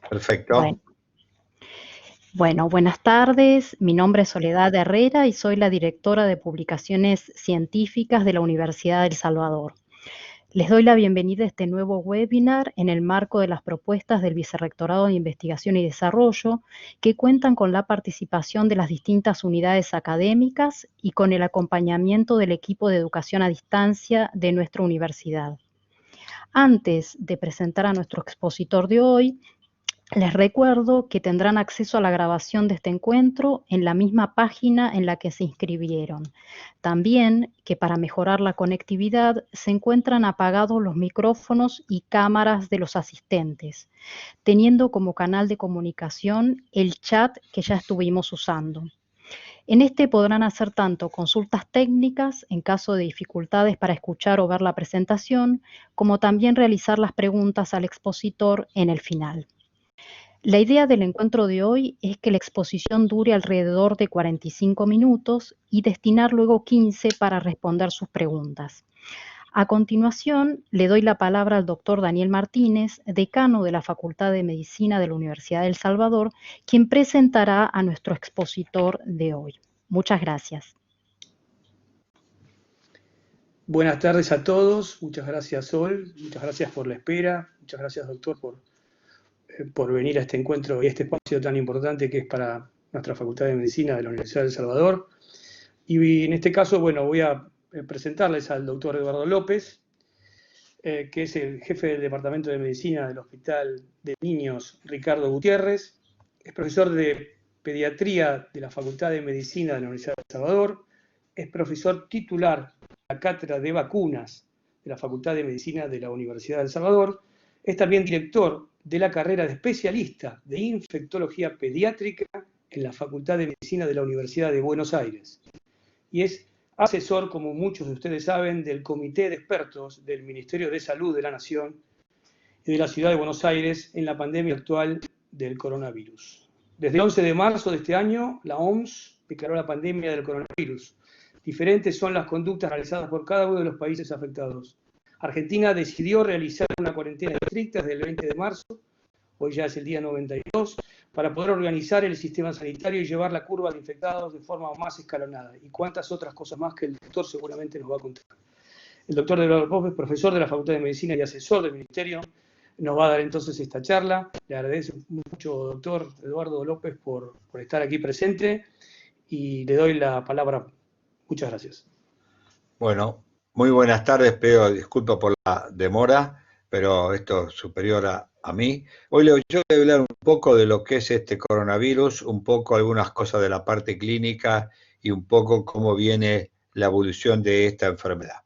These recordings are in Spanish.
Perfecto. Bueno, buenas tardes. Mi nombre es Soledad Herrera y soy la directora de Publicaciones Científicas de la Universidad de El Salvador. Les doy la bienvenida a este nuevo webinar en el marco de las propuestas del Vicerrectorado de Investigación y Desarrollo, que cuentan con la participación de las distintas unidades académicas y con el acompañamiento del equipo de educación a distancia de nuestra universidad. Antes de presentar a nuestro expositor de hoy, les recuerdo que tendrán acceso a la grabación de este encuentro en la misma página en la que se inscribieron. También que para mejorar la conectividad se encuentran apagados los micrófonos y cámaras de los asistentes, teniendo como canal de comunicación el chat que ya estuvimos usando. En este podrán hacer tanto consultas técnicas en caso de dificultades para escuchar o ver la presentación, como también realizar las preguntas al expositor en el final. La idea del encuentro de hoy es que la exposición dure alrededor de 45 minutos y destinar luego 15 para responder sus preguntas. A continuación, le doy la palabra al doctor Daniel Martínez, decano de la Facultad de Medicina de la Universidad de El Salvador, quien presentará a nuestro expositor de hoy. Muchas gracias. Buenas tardes a todos. Muchas gracias, Sol. Muchas gracias por la espera. Muchas gracias, doctor, por venir a este encuentro y este espacio tan importante que es para nuestra Facultad de Medicina de la Universidad de El Salvador. Y en este caso, bueno, voy a presentarles al doctor Eduardo López, que es el jefe del Departamento de Medicina del Hospital de Niños Ricardo Gutiérrez, es profesor de Pediatría de la Facultad de Medicina de la Universidad de El Salvador, es profesor titular de la Cátedra de Vacunas de la Facultad de Medicina de la Universidad de El Salvador, es también director de la carrera de especialista de infectología pediátrica en la Facultad de Medicina de la Universidad de Buenos Aires. Y es asesor, como muchos de ustedes saben, del Comité de Expertos del Ministerio de Salud de la Nación y de la Ciudad de Buenos Aires en la pandemia actual del coronavirus. Desde el 11 de marzo de este año, la OMS declaró la pandemia del coronavirus. Diferentes son las conductas realizadas por cada uno de los países afectados. Argentina decidió realizar una cuarentena estricta desde el 20 de marzo, hoy ya es el día 92, para poder organizar el sistema sanitario y llevar la curva de infectados de forma más escalonada. Y cuántas otras cosas más que el doctor seguramente nos va a contar. El doctor Eduardo López, profesor de la Facultad de Medicina y asesor del Ministerio, nos va a dar entonces esta charla. Le agradezco mucho, doctor Eduardo López, por estar aquí presente y le doy la palabra. Muchas gracias. Bueno, muy buenas tardes, pero disculpa por la demora, pero esto es superior a mí. Hoy yo voy a hablar un poco de lo que es este coronavirus, un poco algunas cosas de la parte clínica y un poco cómo viene la evolución de esta enfermedad.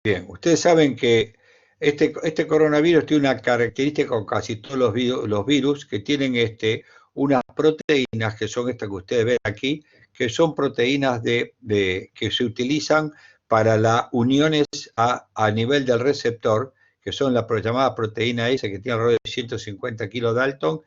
Bien, ustedes saben que este coronavirus tiene una característica con casi todos los virus que tienen unas proteínas que son estas que ustedes ven aquí, que son proteínas que se utilizan para las uniones a nivel del receptor, que son la llamada proteína S, que tiene alrededor de 150 kilodalton,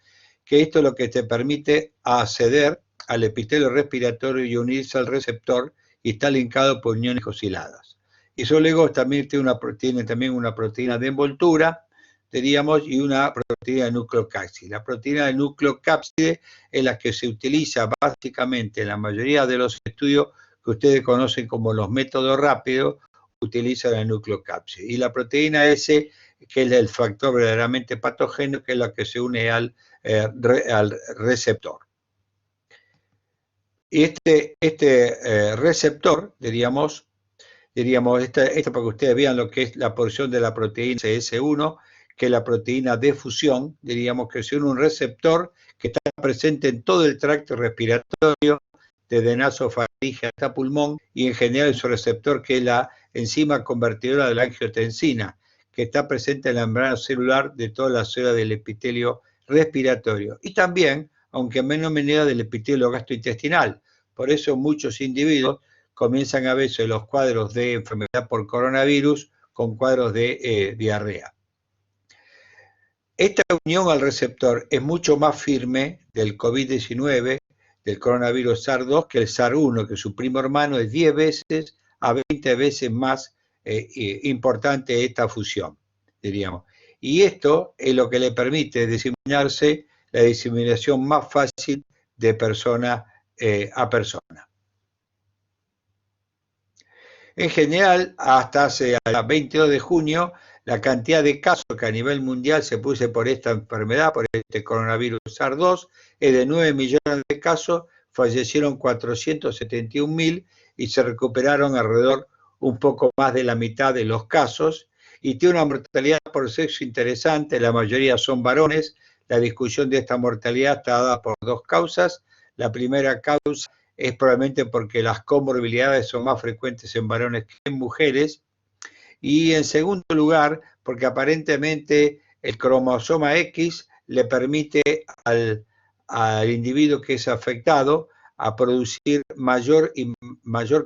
que esto es lo que te permite acceder al epitelio respiratorio y unirse al receptor y está linkado por uniones osciladas. Y eso luego también tiene también una proteína de envoltura, diríamos, y una proteína de nucleocápside. La proteína de nucleocápside es la que se utiliza básicamente en la mayoría de los estudios que ustedes conocen como los métodos rápidos, utilizan la nucleocápside. Y la proteína S, que es el factor verdaderamente patógeno, que es la que se une al receptor. Y este receptor, diríamos, esto para que ustedes vean lo que es la porción de la proteína CS1, que es la proteína de fusión, diríamos que es un receptor que está presente en todo el tracto respiratorio, desde nasofaringe hasta pulmón, y en general es un receptor que es la enzima convertidora de la angiotensina, que está presente en la membrana celular de toda la célula del epitelio respiratorio, y también, aunque en menor medida, del epitelio gastrointestinal. Por eso muchos individuos comienzan a veces los cuadros de enfermedad por coronavirus con cuadros de diarrea. Esta unión al receptor es mucho más firme del COVID-19, del coronavirus SARS-2, que el SARS-1, que su primo hermano es 10 veces a 20 veces más importante esta fusión, diríamos. Y esto es lo que le permite diseminarse, la diseminación más fácil de persona a persona. En general, hasta hace el 22 de junio, la cantidad de casos que a nivel mundial se puso por esta enfermedad, por este coronavirus SARS-2, es de 9 millones de casos, fallecieron 471.000 y se recuperaron alrededor un poco más de la mitad de los casos, y tiene una mortalidad por sexo interesante, la mayoría son varones. La discusión de esta mortalidad está dada por dos causas. La primera causa es probablemente porque las comorbilidades son más frecuentes en varones que en mujeres, y en segundo lugar, porque aparentemente el cromosoma X le permite al individuo que es afectado a producir mayor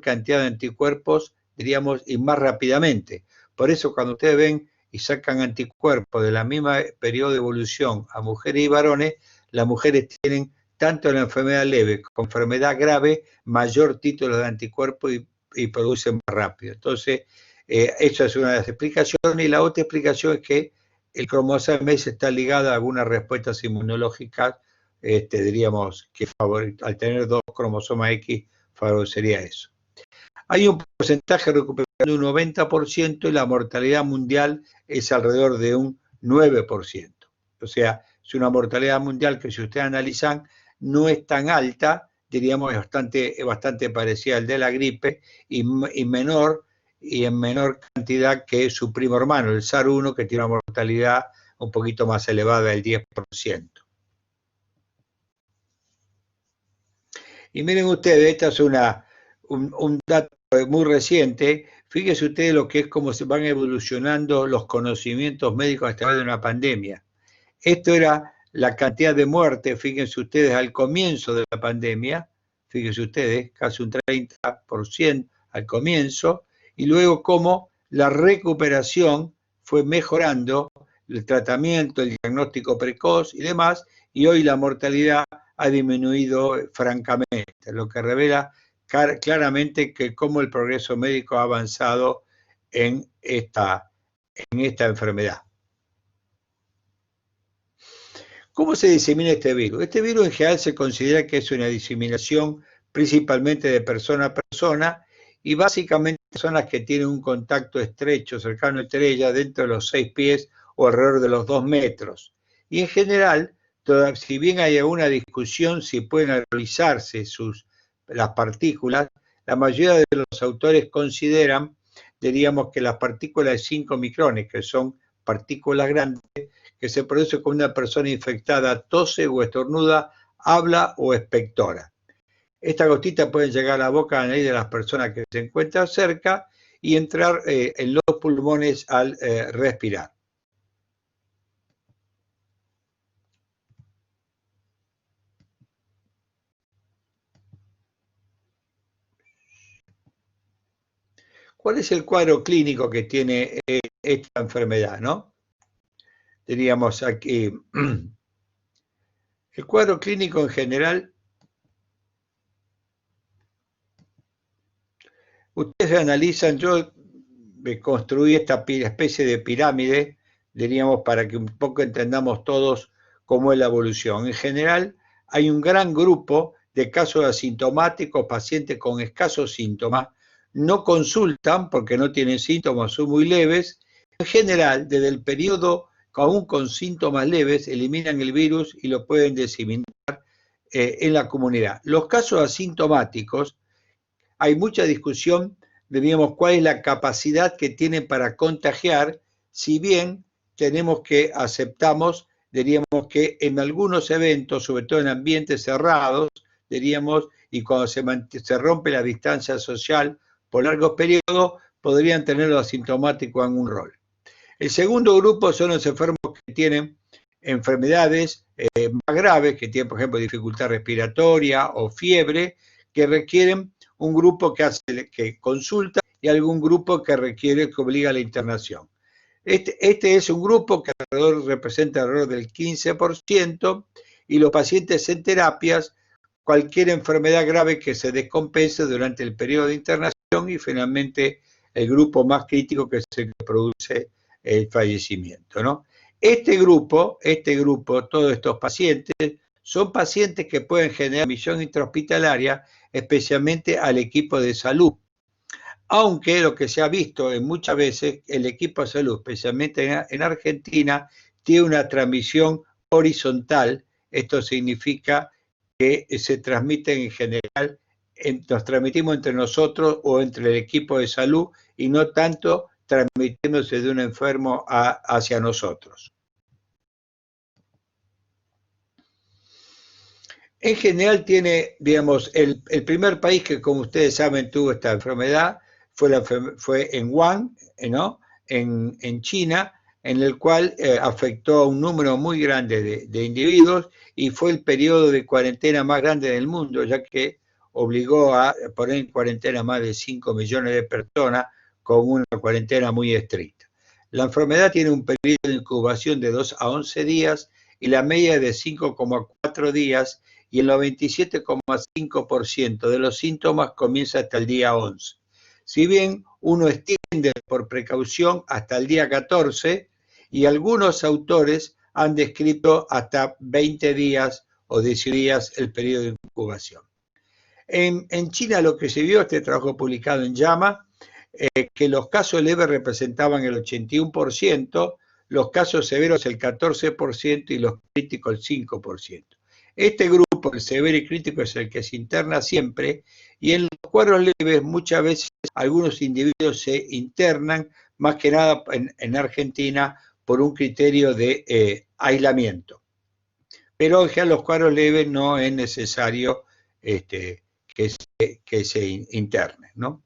cantidad de anticuerpos, diríamos, y más rápidamente. Por eso cuando ustedes ven y sacan anticuerpos de la misma periodo de evolución a mujeres y varones, las mujeres tienen tanto la enfermedad leve como enfermedad grave, mayor título de anticuerpos y producen más rápido. Entonces, esa es una de las explicaciones. Y la otra explicación es que el cromosoma S está ligado a algunas respuestas inmunológicas, diríamos que al tener dos cromosomas X favorecería eso. Hay un porcentaje de recuperación de un 90% y la mortalidad mundial es alrededor de un 9%. O sea, es una mortalidad mundial que si ustedes analizan no es tan alta, diríamos es bastante parecida al de la gripe y en menor cantidad que su primo hermano, el SARS-1, que tiene una mortalidad un poquito más elevada del 10%. Y miren ustedes, esta es un dato muy reciente. Fíjense ustedes lo que es cómo se van evolucionando los conocimientos médicos a través de una pandemia. Esto era la cantidad de muertes, fíjense ustedes, al comienzo de la pandemia, fíjense ustedes, casi un 30% al comienzo, y luego cómo la recuperación fue mejorando, el tratamiento, el diagnóstico precoz y demás, y hoy la mortalidad ha disminuido francamente, lo que revela claramente que cómo el progreso médico ha avanzado en esta enfermedad. ¿Cómo se disemina este virus? Este virus en general se considera que es una diseminación principalmente de persona a persona y básicamente personas que tienen un contacto estrecho, cercano entre ellas, dentro de los 6 pies o alrededor de los 2 metros. Y en general, si bien hay alguna discusión si pueden realizarse las partículas, la mayoría de los autores consideran, diríamos, que las partículas de 5 micrones, que son partículas grandes, que se produce cuando una persona infectada tose o estornuda, habla o expectora. Estas gotitas pueden llegar a la boca, a la nariz de las personas que se encuentran cerca y entrar en los pulmones al respirar. ¿Cuál es el cuadro clínico que tiene esta enfermedad, no? Diríamos aquí, el cuadro clínico en general, ustedes analizan, yo construí esta especie de pirámide, diríamos, para que un poco entendamos todos cómo es la evolución. En general, hay un gran grupo de casos asintomáticos, pacientes con escasos síntomas, no consultan porque no tienen síntomas, son muy leves. En general, desde el periodo, aún con síntomas leves, eliminan el virus y lo pueden diseminar en la comunidad. Los casos asintomáticos, hay mucha discusión, diríamos, cuál es la capacidad que tienen para contagiar, si bien tenemos que aceptamos, diríamos que en algunos eventos, sobre todo en ambientes cerrados, diríamos, y cuando se rompe la distancia social por largos periodos, podrían tener los asintomáticos en un rol. El segundo grupo son los enfermos que tienen enfermedades más graves, que tienen, por ejemplo, dificultad respiratoria o fiebre, que requieren un grupo que consulta y algún grupo que requiere, que obliga a la internación. Este es un grupo que representa alrededor del 15%, y los pacientes en terapias, cualquier enfermedad grave que se descompense durante el periodo de internación, y finalmente el grupo más crítico, que es el que produce el fallecimiento, ¿no? Este grupo, todos estos pacientes, son pacientes que pueden generar admisión intrahospitalaria, especialmente al equipo de salud. Aunque lo que se ha visto en muchas veces, el equipo de salud, especialmente en Argentina, tiene una transmisión horizontal. Esto significa que se transmiten en general, nos transmitimos entre nosotros o entre el equipo de salud, y no tanto transmitiéndose de un enfermo hacia nosotros. En general tiene, digamos, el primer país que, como ustedes saben, tuvo esta enfermedad fue en Wuhan, ¿no? En China, en el cual afectó a un número muy grande de individuos, y fue el periodo de cuarentena más grande del mundo, ya que obligó a poner en cuarentena más de 5 millones de personas, con una cuarentena muy estricta. La enfermedad tiene un periodo de incubación de 2 a 11 días, y la media es de 5,4 días, y el 97,5% de los síntomas comienza hasta el día 11. Si bien uno extiende por precaución hasta el día 14, y algunos autores han descrito hasta 20 días o 10 días el periodo de incubación. En China lo que se vio, este trabajo publicado en JAMA, que los casos leves representaban el 81%, los casos severos el 14% y los críticos el 5%. Este grupo, el severo y crítico, es el que se interna siempre, y en los cuadros leves muchas veces algunos individuos se internan, más que nada en Argentina, por un criterio de aislamiento. Pero en general los cuadros leves no es necesario que se internen, ¿no?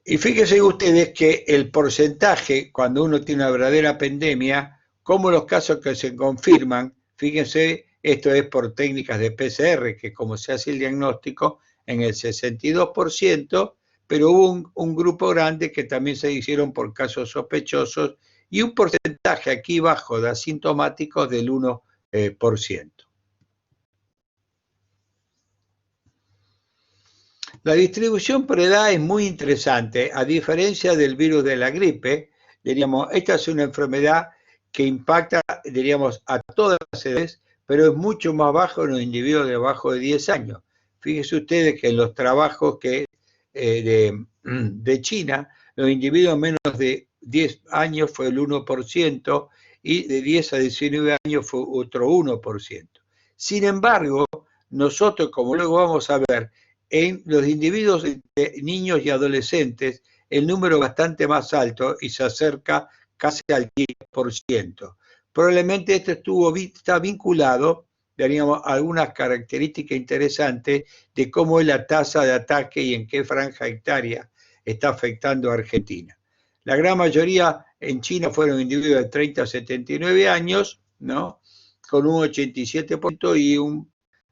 Y fíjense ustedes que el porcentaje, cuando uno tiene una verdadera pandemia, como los casos que se confirman, fíjense, esto es por técnicas de PCR, que como se hace el diagnóstico, en el 62%, pero hubo un grupo grande que también se hicieron por casos sospechosos, y un porcentaje aquí bajo de asintomáticos del 1%. La distribución por edad es muy interesante. A diferencia del virus de la gripe, diríamos, esta es una enfermedad que impacta, diríamos, a todas las edades, pero es mucho más bajo en los individuos de abajo de 10 años. Fíjense ustedes que en los trabajos de China, los individuos menos de 10 años fue el 1%, y de 10 a 19 años fue otro 1%. Sin embargo, nosotros, como luego vamos a ver, en los individuos de niños y adolescentes, el número es bastante más alto y se acerca casi al 10%. Probablemente esto está vinculado, diríamos, a algunas características interesantes de cómo es la tasa de ataque y en qué franja etaria está afectando a Argentina. La gran mayoría en China fueron individuos de 30 a 79 años, ¿no? Con un 87%, y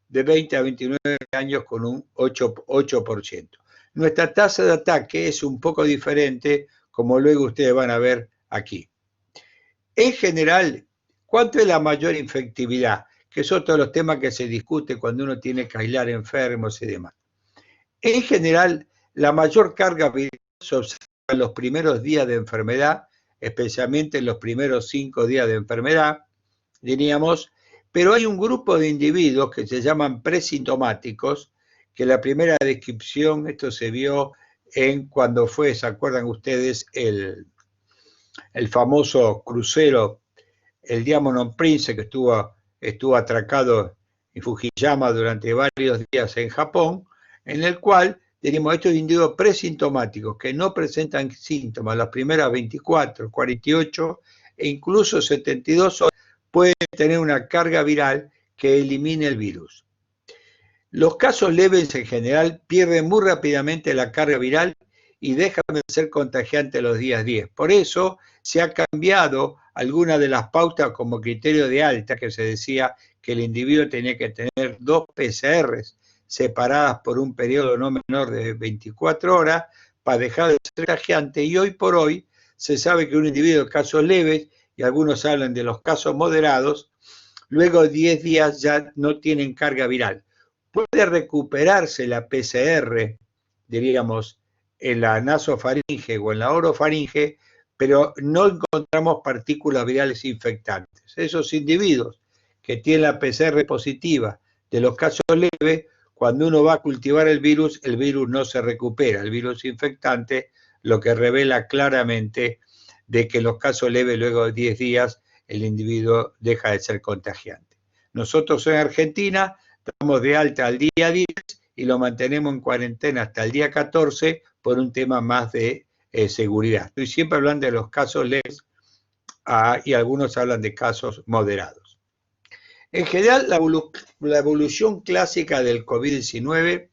de 20 a 29 años con un 8%. Nuestra tasa de ataque es un poco diferente, como luego ustedes van a ver aquí. En general, ¿cuánto es la mayor infectividad? Que son todos los temas que se discuten cuando uno tiene que aislar enfermos y demás. En general, la mayor carga viral se observa en los primeros días de enfermedad, especialmente en los primeros 5 días de enfermedad, diríamos. Pero hay un grupo de individuos que se llaman presintomáticos, que la primera descripción, esto se vio cuando fue, ¿se acuerdan ustedes? El famoso crucero, el Diamond Prince, que estuvo atracado en Fujiyama durante varios días en Japón, en el cual tenemos estos individuos presintomáticos que no presentan síntomas las primeras 24, 48 e incluso 72 horas, pueden tener una carga viral que elimine el virus. Los casos leves en general pierden muy rápidamente la carga viral y dejan de ser contagiantes los días 10. Por eso se ha cambiado alguna de las pautas como criterio de alta, que se decía que el individuo tenía que tener 2 PCRs separadas por un periodo no menor de 24 horas para dejar de ser contagiante, y hoy por hoy se sabe que un individuo de casos leves, y algunos hablan de los casos moderados, luego de 10 días ya no tienen carga viral. Puede recuperarse la PCR, diríamos, en la nasofaringe o en la orofaringe, pero no encontramos partículas virales infectantes. Esos individuos que tienen la PCR positiva de los casos leves, cuando uno va a cultivar el virus no se recupera, el virus infectante, lo que revela claramente de que en los casos leves, luego de 10 días, el individuo deja de ser contagiante. Nosotros en Argentina damos de alta al día 10 y lo mantenemos en cuarentena hasta el día 14 por un tema más de seguridad. Estoy siempre hablando de los casos leves y algunos hablan de casos moderados. En general, la evolución clásica del COVID-19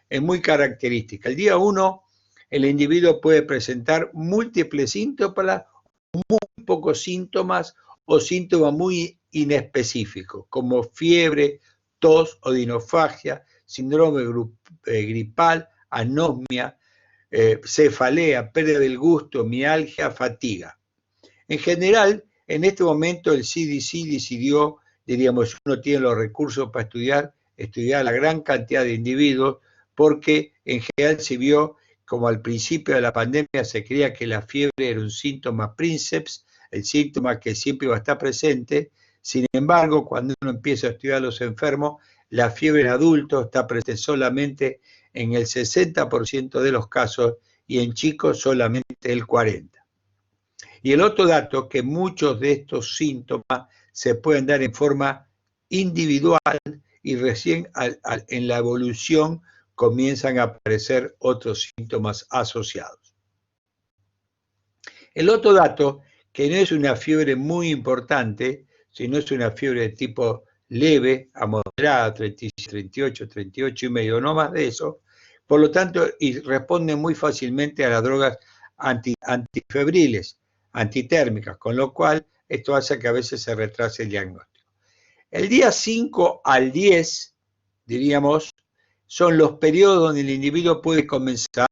es muy característica. El día 1, el individuo puede presentar múltiples síntomas, muy pocos síntomas o síntomas muy inespecíficos, como fiebre, tos, odinofagia, síndrome gripal, anosmia, cefalea, pérdida del gusto, mialgia, fatiga. En general, en este momento el CDC decidió, diríamos, uno tiene los recursos para estudiar la gran cantidad de individuos, porque en general se vio como al principio de la pandemia se creía que la fiebre era un síntoma princeps, el síntoma que siempre iba a estar presente. Sin embargo, cuando uno empieza a estudiar a los enfermos, la fiebre en adultos está presente solamente en el 60% de los casos y en chicos solamente el 40%. Y el otro dato, que muchos de estos síntomas se pueden dar en forma individual y recién en la evolución comienzan a aparecer otros síntomas asociados. El otro dato, que no es una fiebre muy importante, sino es una fiebre de tipo leve a moderada, 36, 38, 38 y medio, no más de eso, por lo tanto, y responde muy fácilmente a las drogas antifebriles, antitérmicas, con lo cual esto hace que a veces se retrase el diagnóstico. El día 5 al 10, diríamos, son los periodos donde el individuo puede comenzar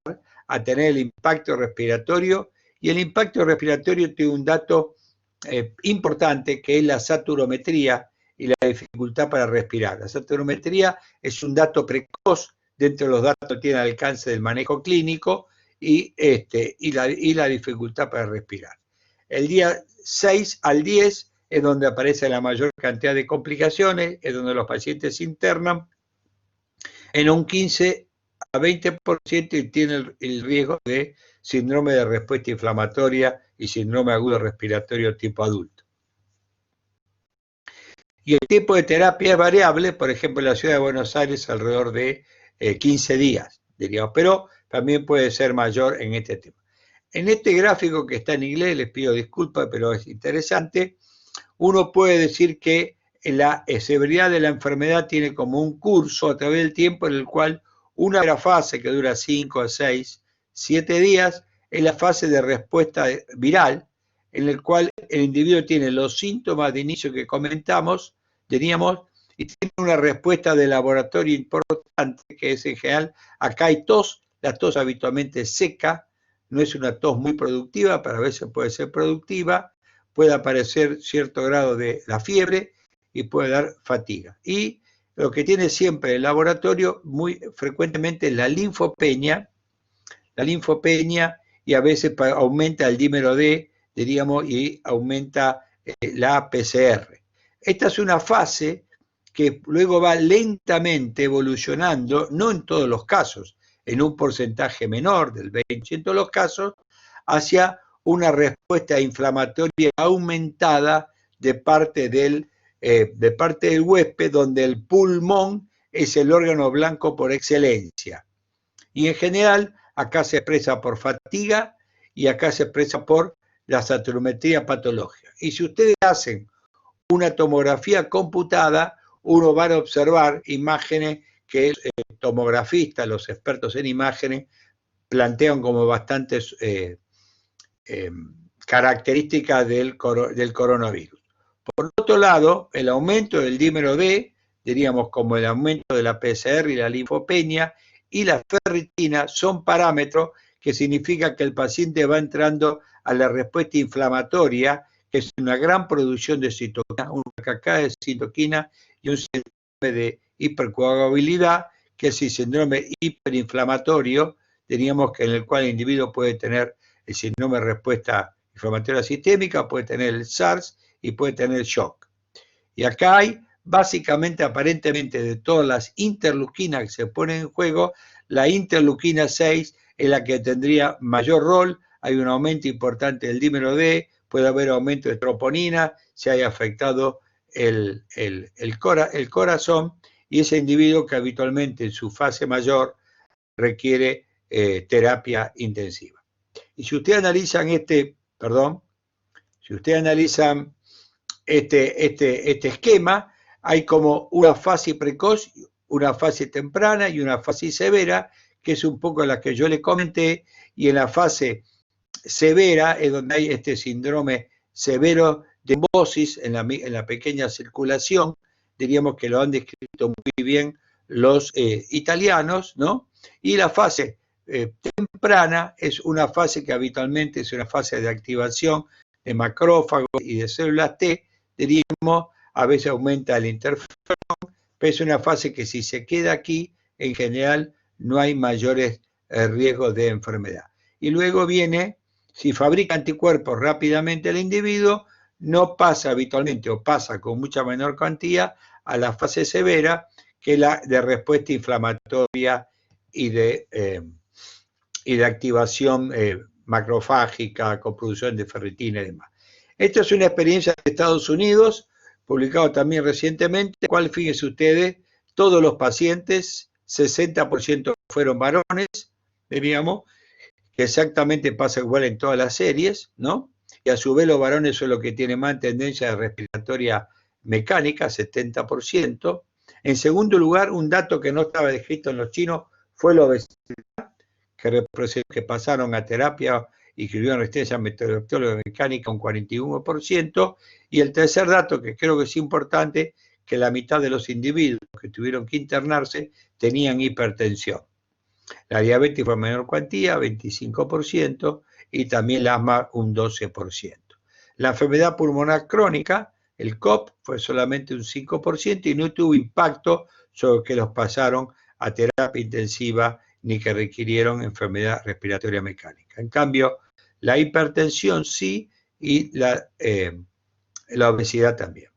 a tener el impacto respiratorio, y el impacto respiratorio tiene un dato importante, que es la saturometría y la dificultad para respirar. La saturometría es un dato precoz, dentro de los datos que tiene alcance del manejo clínico, y la dificultad para respirar. El día 6 al 10 es donde aparece la mayor cantidad de complicaciones, es donde los pacientes se internan en un 15 a 20% y tienen el riesgo de síndrome de respuesta inflamatoria y síndrome agudo respiratorio tipo adulto. Y el tipo de terapia es variable, por ejemplo, en la ciudad de Buenos Aires alrededor de 15 días, diríamos, pero también puede ser mayor en este tema. En este gráfico que está en inglés, les pido disculpas, pero es interesante, uno puede decir que la severidad de la enfermedad tiene como un curso a través del tiempo en el cual una fase que dura 5 a 6, 7 días es la fase de respuesta viral, en el cual el individuo tiene los síntomas de inicio que comentamos, teníamos, y tiene una respuesta de laboratorio importante, que es en general, acá hay tos, la tos habitualmente seca, no es una tos muy productiva, pero a veces puede ser productiva, puede aparecer cierto grado de la fiebre y puede dar fatiga. Y lo que tiene siempre el laboratorio muy frecuentemente es la linfopenia, y a veces aumenta el dímero D, diríamos, y aumenta la PCR. Esta es una fase que luego va lentamente evolucionando, no en todos los casos, en un porcentaje menor del 20% de los casos, hacia una respuesta inflamatoria aumentada de parte del huésped, donde el pulmón es el órgano blanco por excelencia. Y en general, acá se expresa por fatiga y acá se expresa por la saturometría patológica. Y si ustedes hacen una tomografía computada, uno va a observar imágenes que tomografistas, los expertos en imágenes, plantean como bastantes características del coronavirus. Por otro lado, el aumento del dímero D, diríamos como el aumento de la PCR y la linfopenia y la ferritina, son parámetros que significa que el paciente va entrando a la respuesta inflamatoria, que es una gran producción de citoquina, una cascada de citoquina y un síndrome de hipercoagulabilidad, que es el síndrome hiperinflamatorio, diríamos que en el cual el individuo puede tener el síndrome de respuesta inflamatoria sistémica, puede tener el SARS y puede tener shock. Y acá hay, básicamente, aparentemente, de todas las interleuquinas que se ponen en juego, la interleuquina 6 es la que tendría mayor rol. Hay un aumento importante del dímero D, puede haber aumento de troponina, se haya afectado el corazón, y ese individuo que habitualmente en su fase mayor requiere terapia intensiva. Y si ustedes analizan este esquema, hay como una fase precoz, una fase temprana y una fase severa, que es un poco la que yo le comenté, y en la fase severa es donde hay este síndrome severo de embosis en la pequeña circulación, diríamos que lo han descrito muy bien los italianos, ¿no? Y la fase temprana es una fase que habitualmente es una fase de activación de macrófagos y de células T, diríamos, a veces aumenta el interferón, pero es una fase que si se queda aquí, en general no hay mayores riesgos de enfermedad. Y luego viene, si fabrica anticuerpos rápidamente el individuo, no pasa habitualmente o pasa con mucha menor cantidad a la fase severa, que es la de respuesta inflamatoria y de activación macrofágica, coproducción de ferritina y demás. Esta es una experiencia de Estados Unidos, publicado también recientemente, cual, fíjense ustedes, todos los pacientes, 60% fueron varones, diríamos, que exactamente pasa igual en todas las series, ¿no? Y a su vez los varones son los que tienen más tendencia respiratoria mecánica, 70%. En segundo lugar, un dato que no estaba descrito en los chinos fue la obesidad, que pasaron a terapia y escribieron resistencia metabólica mecánica un 41%, y el tercer dato, que creo que es importante, que la mitad de los individuos que tuvieron que internarse tenían hipertensión. La diabetes fue en menor cuantía, 25%, y también el asma un 12%. La enfermedad pulmonar crónica, el COP, fue solamente un 5% y no tuvo impacto sobre que los pasaron a terapia intensiva ni que requirieron enfermedad respiratoria mecánica. En cambio, la hipertensión sí, y la obesidad también.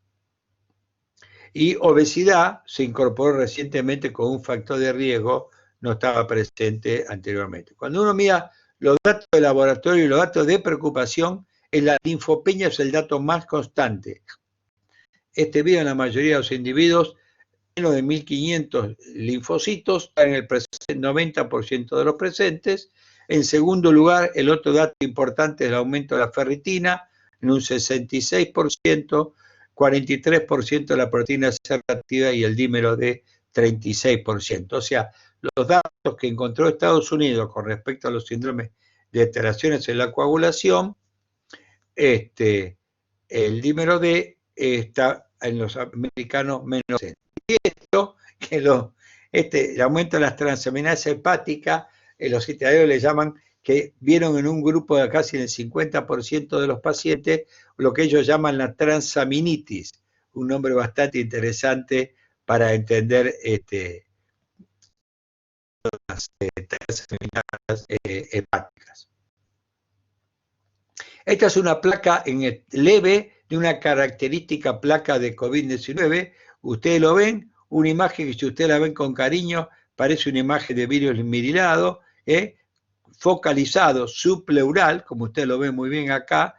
Y obesidad se incorporó recientemente con un factor de riesgo, no estaba presente anteriormente. Cuando uno mira los datos de laboratorio y los datos de preocupación, la linfopenia es el dato más constante. Video en la mayoría de los individuos, menos de 1.500 linfocitos, en el 90% de los presentes. En segundo lugar, el otro dato importante es el aumento de la ferritina, en un 66%, 43% de la proteína C reactiva y el dímero de 36%. O sea, los datos que encontró Estados Unidos con respecto a los síndromes de alteraciones en la coagulación, el dímero D está en los americanos menos. Y esto, que el aumento de las transaminasas hepáticas, los italianos le llaman, que vieron en un grupo de casi el 50% de los pacientes lo que ellos llaman la transaminitis, un nombre bastante interesante para entender las transaminasas hepáticas. Esta es una placa leve de una característica placa de COVID-19. Ustedes lo ven, una imagen que si ustedes la ven con cariño, parece una imagen de virus mirilado, focalizado, subpleural, como ustedes lo ven muy bien acá,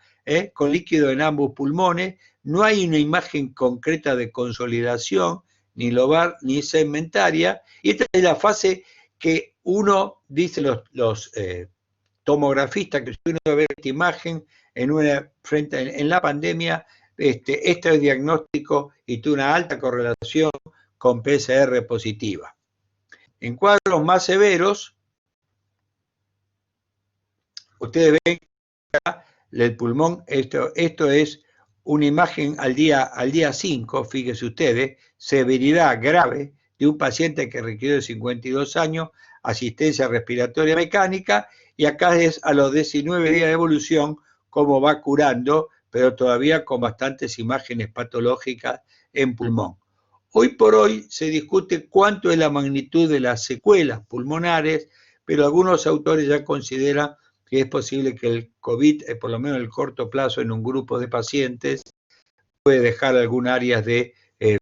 con líquido en ambos pulmones. No hay una imagen concreta de consolidación, ni lobar, ni segmentaria. Y esta es la fase que uno, dice los tomografistas, que si uno ve esta imagen en la pandemia, este diagnóstico y tuvo una alta correlación con PCR positiva. En cuadros más severos, ustedes ven acá el pulmón, esto es una imagen al día 5, fíjense ustedes, severidad grave de un paciente que requirió de 52 años, asistencia respiratoria mecánica, y acá es a los 19 días de evolución cómo va curando, pero todavía con bastantes imágenes patológicas en pulmón. Hoy por hoy se discute cuánto es la magnitud de las secuelas pulmonares, pero algunos autores ya consideran que es posible que el COVID, por lo menos en el corto plazo, en un grupo de pacientes, puede dejar algún área de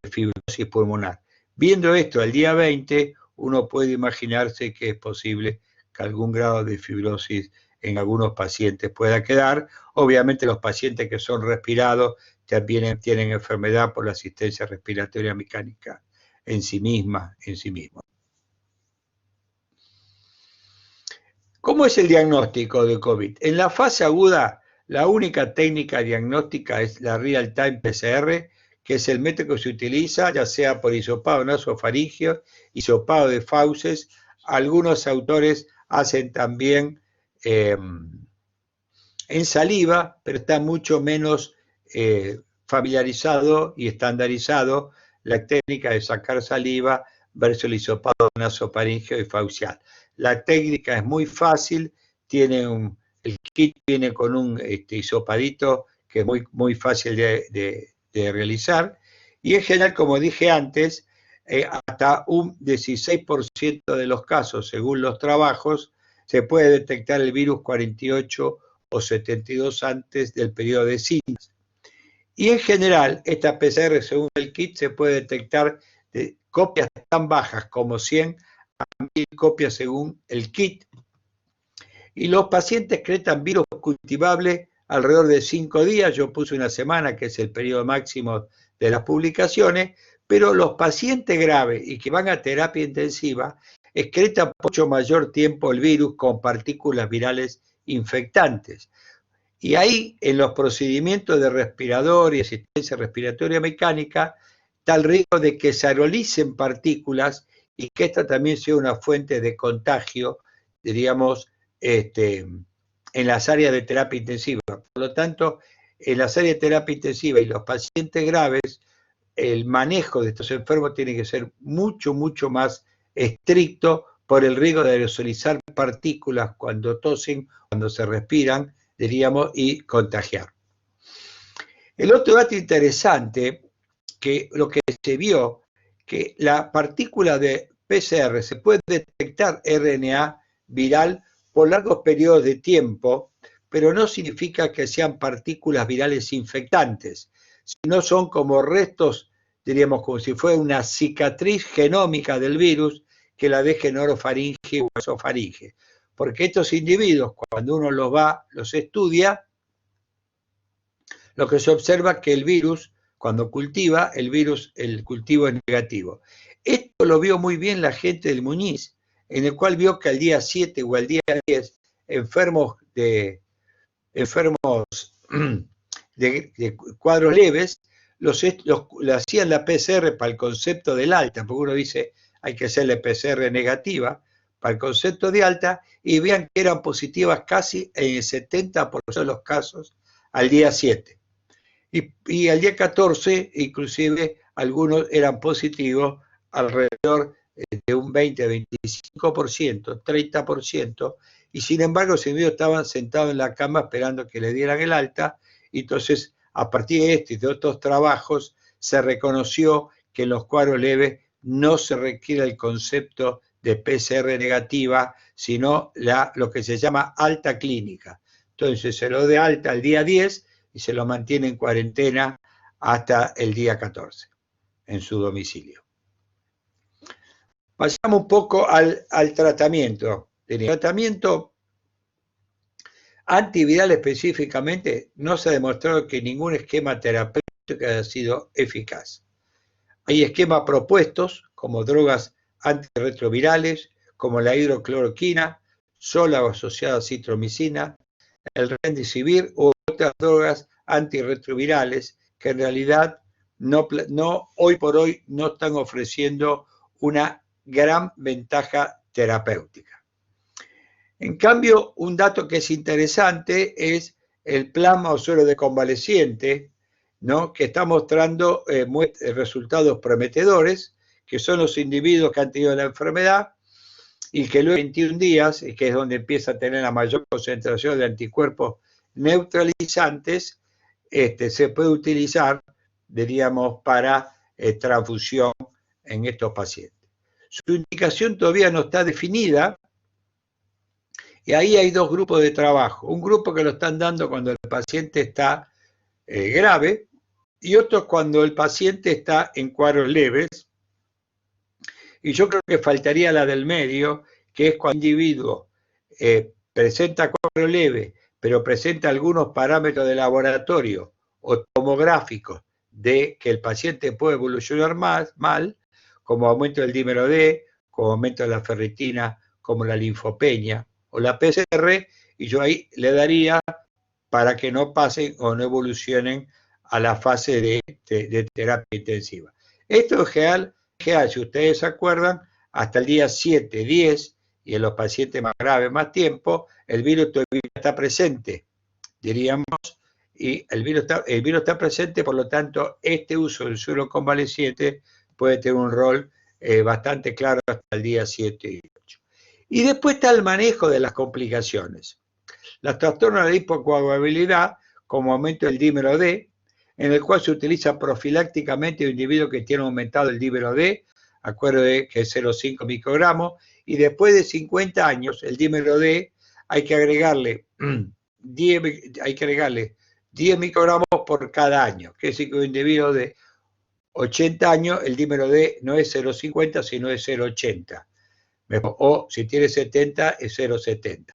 fibrosis pulmonar. Viendo esto al día 20, uno puede imaginarse que es posible que algún grado de fibrosis en algunos pacientes pueda quedar. Obviamente los pacientes que son respirados también tienen enfermedad por la asistencia respiratoria mecánica en sí misma. ¿Cómo es el diagnóstico de COVID? En la fase aguda, la única técnica diagnóstica es la Real-Time PCR, que es el método que se utiliza, ya sea por hisopado nasofaríngeo, hisopado de fauces. Algunos autores hacen también en saliva, pero está mucho menos familiarizado y estandarizado la técnica de sacar saliva versus el hisopado nasofaríngeo y faucial. La técnica es muy fácil, el kit viene con un hisopadito que es muy fácil de realizar, y en general, como dije antes, hasta un 16% de los casos, según los trabajos, se puede detectar el virus 48 o 72 antes del periodo de síntomas. Y en general, esta PCR, según el kit, se puede detectar de copias tan bajas como 100 a 1000 copias según el kit. Y los pacientes excretan virus cultivable alrededor de 5 días. Yo puse una semana, que es el periodo máximo de las publicaciones, pero los pacientes graves y que van a terapia intensiva excretan mucho mayor tiempo el virus con partículas virales infectantes. Y ahí, en los procedimientos de respirador y asistencia respiratoria mecánica, está el riesgo de que se aerolicen partículas y que esta también sea una fuente de contagio, diríamos, en las áreas de terapia intensiva. Por lo tanto, en las áreas de terapia intensiva y los pacientes graves, el manejo de estos enfermos tiene que ser mucho más estricto por el riesgo de aerosolizar partículas cuando tosen, cuando se respiran, diríamos, y contagiar. El otro dato interesante, que lo que se vio, que la partícula de PCR se puede detectar RNA viral por largos periodos de tiempo, pero no significa que sean partículas virales infectantes, sino son como restos, diríamos, como si fuera una cicatriz genómica del virus que la deje en orofaringe o esofaringe. Porque estos individuos, cuando uno los estudia, lo que se observa es que el virus, cuando cultiva, el cultivo es negativo. Esto lo vio muy bien la gente del Muñiz, en el cual vio que al día 7 o al día 10, enfermos de cuadros leves, le hacían la PCR para el concepto del alta, porque uno dice hay que hacerle PCR negativa, para el concepto de alta, y vean que eran positivas casi en el 70% de los casos al día 7. Y al día 14, inclusive, algunos eran positivos alrededor de un 20, 25%, 30%, y sin embargo, los individuos estaban sentados en la cama esperando que le dieran el alta, y entonces, a partir de este y de otros trabajos, se reconoció que en los cuadros leves no se requiere el concepto de PCR negativa, sino lo que se llama alta clínica. Entonces, se lo de alta al día 10 y se lo mantiene en cuarentena hasta el día 14, en su domicilio. Pasamos un poco al tratamiento. El tratamiento antiviral específicamente no se ha demostrado que ningún esquema terapéutico haya sido eficaz. Hay esquemas propuestos como drogas antirretrovirales, como la hidrocloroquina, sola o asociada a citromicina, el remdesivir u otras drogas antirretrovirales que en realidad hoy por hoy no están ofreciendo una gran ventaja terapéutica. En cambio, un dato que es interesante es el plasma o suero de convaleciente, ¿no?, que está mostrando resultados prometedores, que son los individuos que han tenido la enfermedad y que luego de 21 días, que es donde empieza a tener la mayor concentración de anticuerpos neutralizantes se puede utilizar, diríamos, para transfusión en estos pacientes. Su indicación todavía no está definida, y ahí hay dos grupos de trabajo. Un grupo que lo están dando cuando el paciente está grave, y otro cuando el paciente está en cuadros leves. Y yo creo que faltaría la del medio, que es cuando el individuo presenta cuadro leve, pero presenta algunos parámetros de laboratorio o tomográficos de que el paciente puede evolucionar mal, como aumento del dímero D, como aumento de la ferritina, como la linfopenia o la PCR, y yo ahí le daría para que no pasen o no evolucionen a la fase de terapia intensiva. Esto es general, si ustedes se acuerdan, hasta el día 7, 10, y en los pacientes más graves más tiempo, el virus todavía está presente, diríamos, y el virus está presente, por lo tanto, este uso del suero convaleciente puede tener un rol bastante claro hasta el día 7 y 8. Y después está el manejo de las complicaciones. Los trastornos de la hipocoagulabilidad, como aumento del dímero D, en el cual se utiliza profilácticamente un individuo que tiene aumentado el dímero D, acuérdense que es 0,5 microgramos, y después de 50 años, el dímero D hay que agregarle 10 microgramos por cada año, que es decir, que un individuo de 80 años, el dímero D no es 0,50, sino es 0,80. O si tiene 70, es 0,70.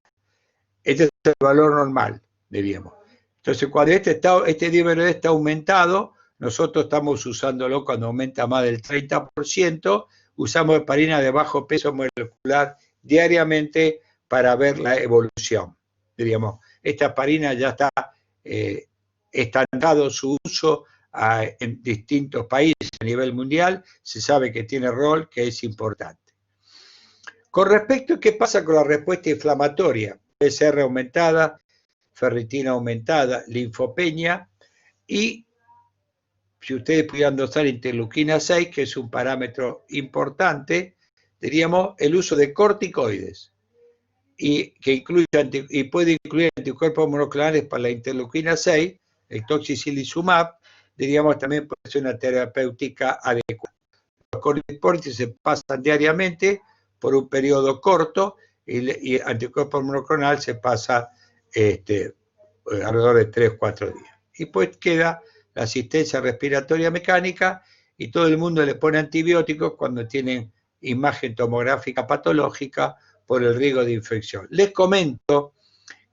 Este es el valor normal, diríamos. Entonces, cuando este dímero D está aumentado, nosotros estamos usándolo cuando aumenta más del 30%, usamos heparina de bajo peso molecular diariamente para ver la evolución. Diríamos, esta heparina ya está estancado su uso en distintos países a nivel mundial, se sabe que tiene rol, que es importante. Con respecto a qué pasa con la respuesta inflamatoria, PCR aumentada, ferritina aumentada, linfopenia, y si ustedes pudieran dosar interleuquina 6, que es un parámetro importante, diríamos el uso de corticoides, y puede incluir anticuerpos monoclonales para la interleuquina 6, el toxicilizumab, diríamos también puede ser una terapéutica adecuada. Los corticoides se pasan diariamente por un periodo corto, y anticuerpos monoclonal se pasa alrededor de 3 o 4 días. Y pues queda la asistencia respiratoria mecánica, y todo el mundo le pone antibióticos cuando tienen imagen tomográfica patológica por el riesgo de infección. Les comento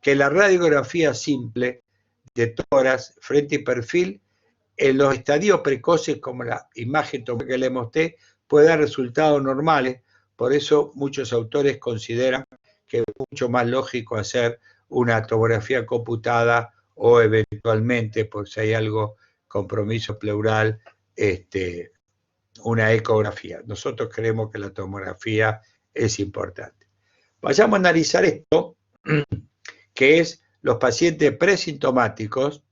que la radiografía simple de tórax, frente y perfil, en los estadios precoces, como la imagen que les mostré, puede dar resultados normales. Por eso muchos autores consideran que es mucho más lógico hacer una tomografía computada o eventualmente, por si hay algo, compromiso pleural, una ecografía. Nosotros creemos que la tomografía es importante. Vayamos a analizar esto, que es los pacientes presintomáticos.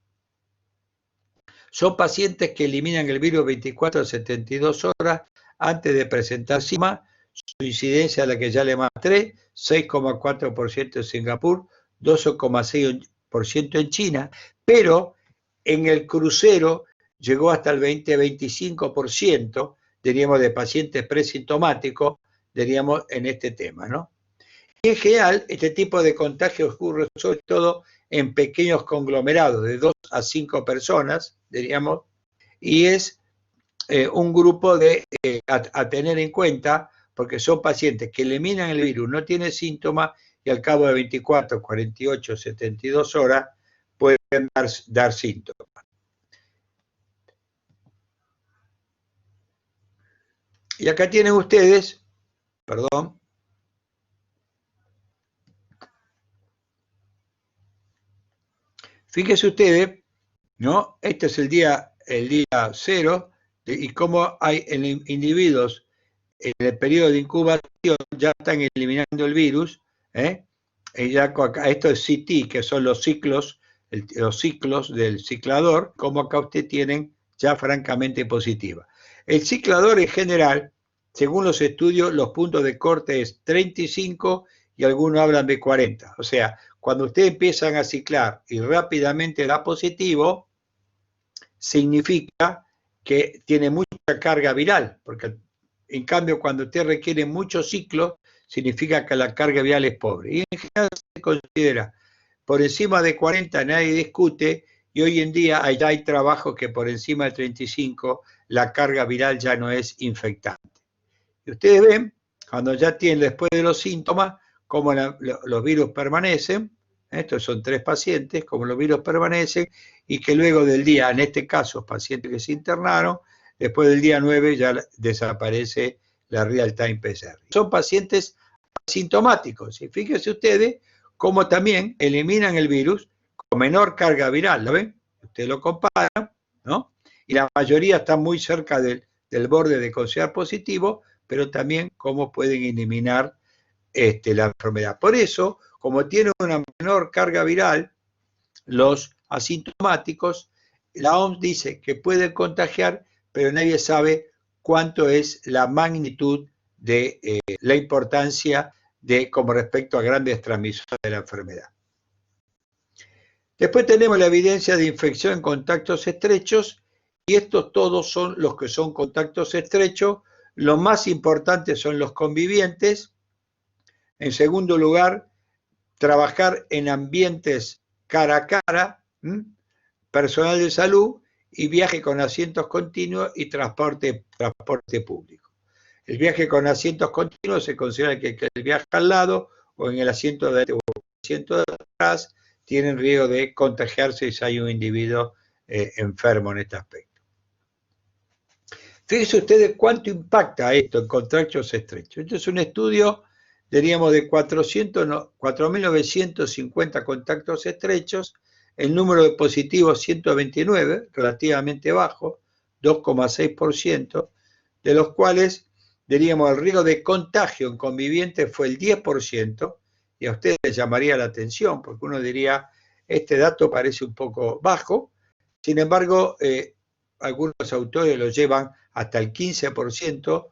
Son pacientes que eliminan el virus 24 a 72 horas antes de presentar síntomas. Su incidencia, la que ya le mostré, 6,4% en Singapur, 12,6% en China, pero en el crucero llegó hasta el 20-25%, diríamos, de pacientes presintomáticos, diríamos, en este tema, ¿no? Y en general, este tipo de contagios ocurre sobre todo en pequeños conglomerados de 2 a 5 personas, diríamos, y es un grupo a tener en cuenta, porque son pacientes que eliminan el virus, no tienen síntomas, y al cabo de 24, 48, 72 horas pueden dar síntomas. Y acá tienen ustedes, perdón, fíjense ustedes, ¿no? Este es el día 0, y cómo hay en individuos en el periodo de incubación ya están eliminando el virus, esto es CT, que son los ciclos del ciclador, como acá ustedes tienen ya francamente positiva. El ciclador en general, según los estudios, los puntos de corte es 35 y algunos hablan de 40. O sea, cuando ustedes empiezan a ciclar y rápidamente da positivo, significa que tiene mucha carga viral, porque en cambio cuando usted requiere muchos ciclos, significa que la carga viral es pobre. Y en general se considera por encima de 40, nadie discute, y hoy en día ya hay trabajos que por encima de 35 la carga viral ya no es infectante. Y ustedes ven, cuando ya tienen después de los síntomas, cómo los virus permanecen. Estos son 3 pacientes, cómo los virus permanecen, y que luego del día, en este caso, pacientes que se internaron, después del día 9 ya desaparece la real-time PCR. Son pacientes asintomáticos, y fíjense ustedes cómo también eliminan el virus con menor carga viral, ¿lo ven? Ustedes lo comparan, ¿no? Y la mayoría están muy cerca del borde de considerar positivo, pero también cómo pueden eliminar la enfermedad. Por eso, como tienen una menor carga viral, los asintomáticos, la OMS dice que pueden contagiar, pero nadie sabe cuánto es la magnitud de la importancia como respecto a grandes transmisores de la enfermedad. Después tenemos la evidencia de infección en contactos estrechos, y estos todos son los que son contactos estrechos. Los más importantes son los convivientes. En segundo lugar, trabajar en ambientes cara a cara, personal de salud y viaje con asientos continuos y transporte público. El viaje con asientos continuos se considera que el viaje al lado o en el asiento de atrás tienen riesgo de contagiarse si hay un individuo enfermo en este aspecto. Fíjense ustedes cuánto impacta esto en contactos estrechos. Esto es un estudio, diríamos, de 4.950 contactos estrechos, el número de positivos 129, relativamente bajo, 2,6%, de los cuales, diríamos, el riesgo de contagio en convivientes fue el 10%, y a ustedes les llamaría la atención, porque uno diría, este dato parece un poco bajo. Sin embargo, algunos autores lo llevan hasta el 15%,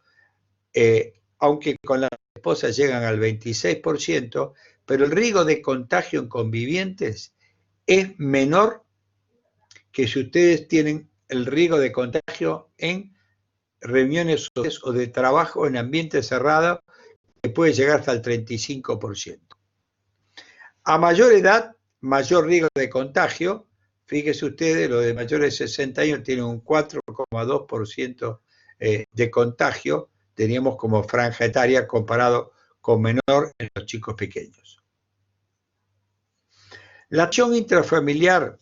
aunque con las esposas llegan al 26%, pero el riesgo de contagio en convivientes es menor que si ustedes tienen el riesgo de contagio en reuniones o de trabajo en ambientes cerrados, que puede llegar hasta el 35%. A mayor edad, mayor riesgo de contagio. Fíjense ustedes, los de mayores de 60 años tienen un 4,2% de contagio, teníamos como franja etaria comparado con menor en los chicos pequeños. La acción intrafamiliar,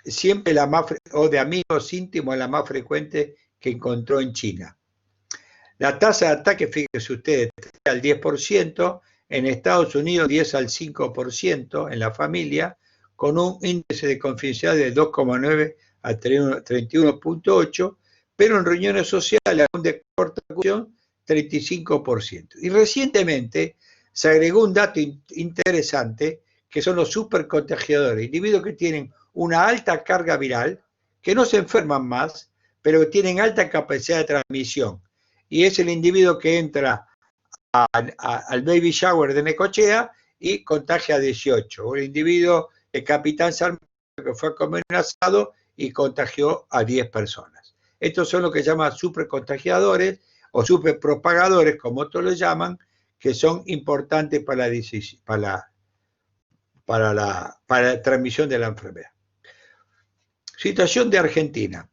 siempre o de amigos íntimos, es la más frecuente que encontró en China. La tasa de ataque, fíjense ustedes, al 10%, en Estados Unidos 10 al 5% en la familia, con un índice de confidencialidad de 2,9 a 31,8, pero en reuniones sociales, aún de corta duración, 35%. Y recientemente se agregó un dato interesante, que son los supercontagiadores, individuos que tienen una alta carga viral, que no se enferman más, pero que tienen alta capacidad de transmisión. Y es el individuo que entra al baby shower de Necochea y contagia a 18, o el individuo de Capitán Sarmiento que fue a comer un asado y contagió a 10 personas. Estos son lo que se llaman supercontagiadores o superpropagadores, como otros lo llaman, que son importantes para la transmisión de la enfermedad. Situación de Argentina.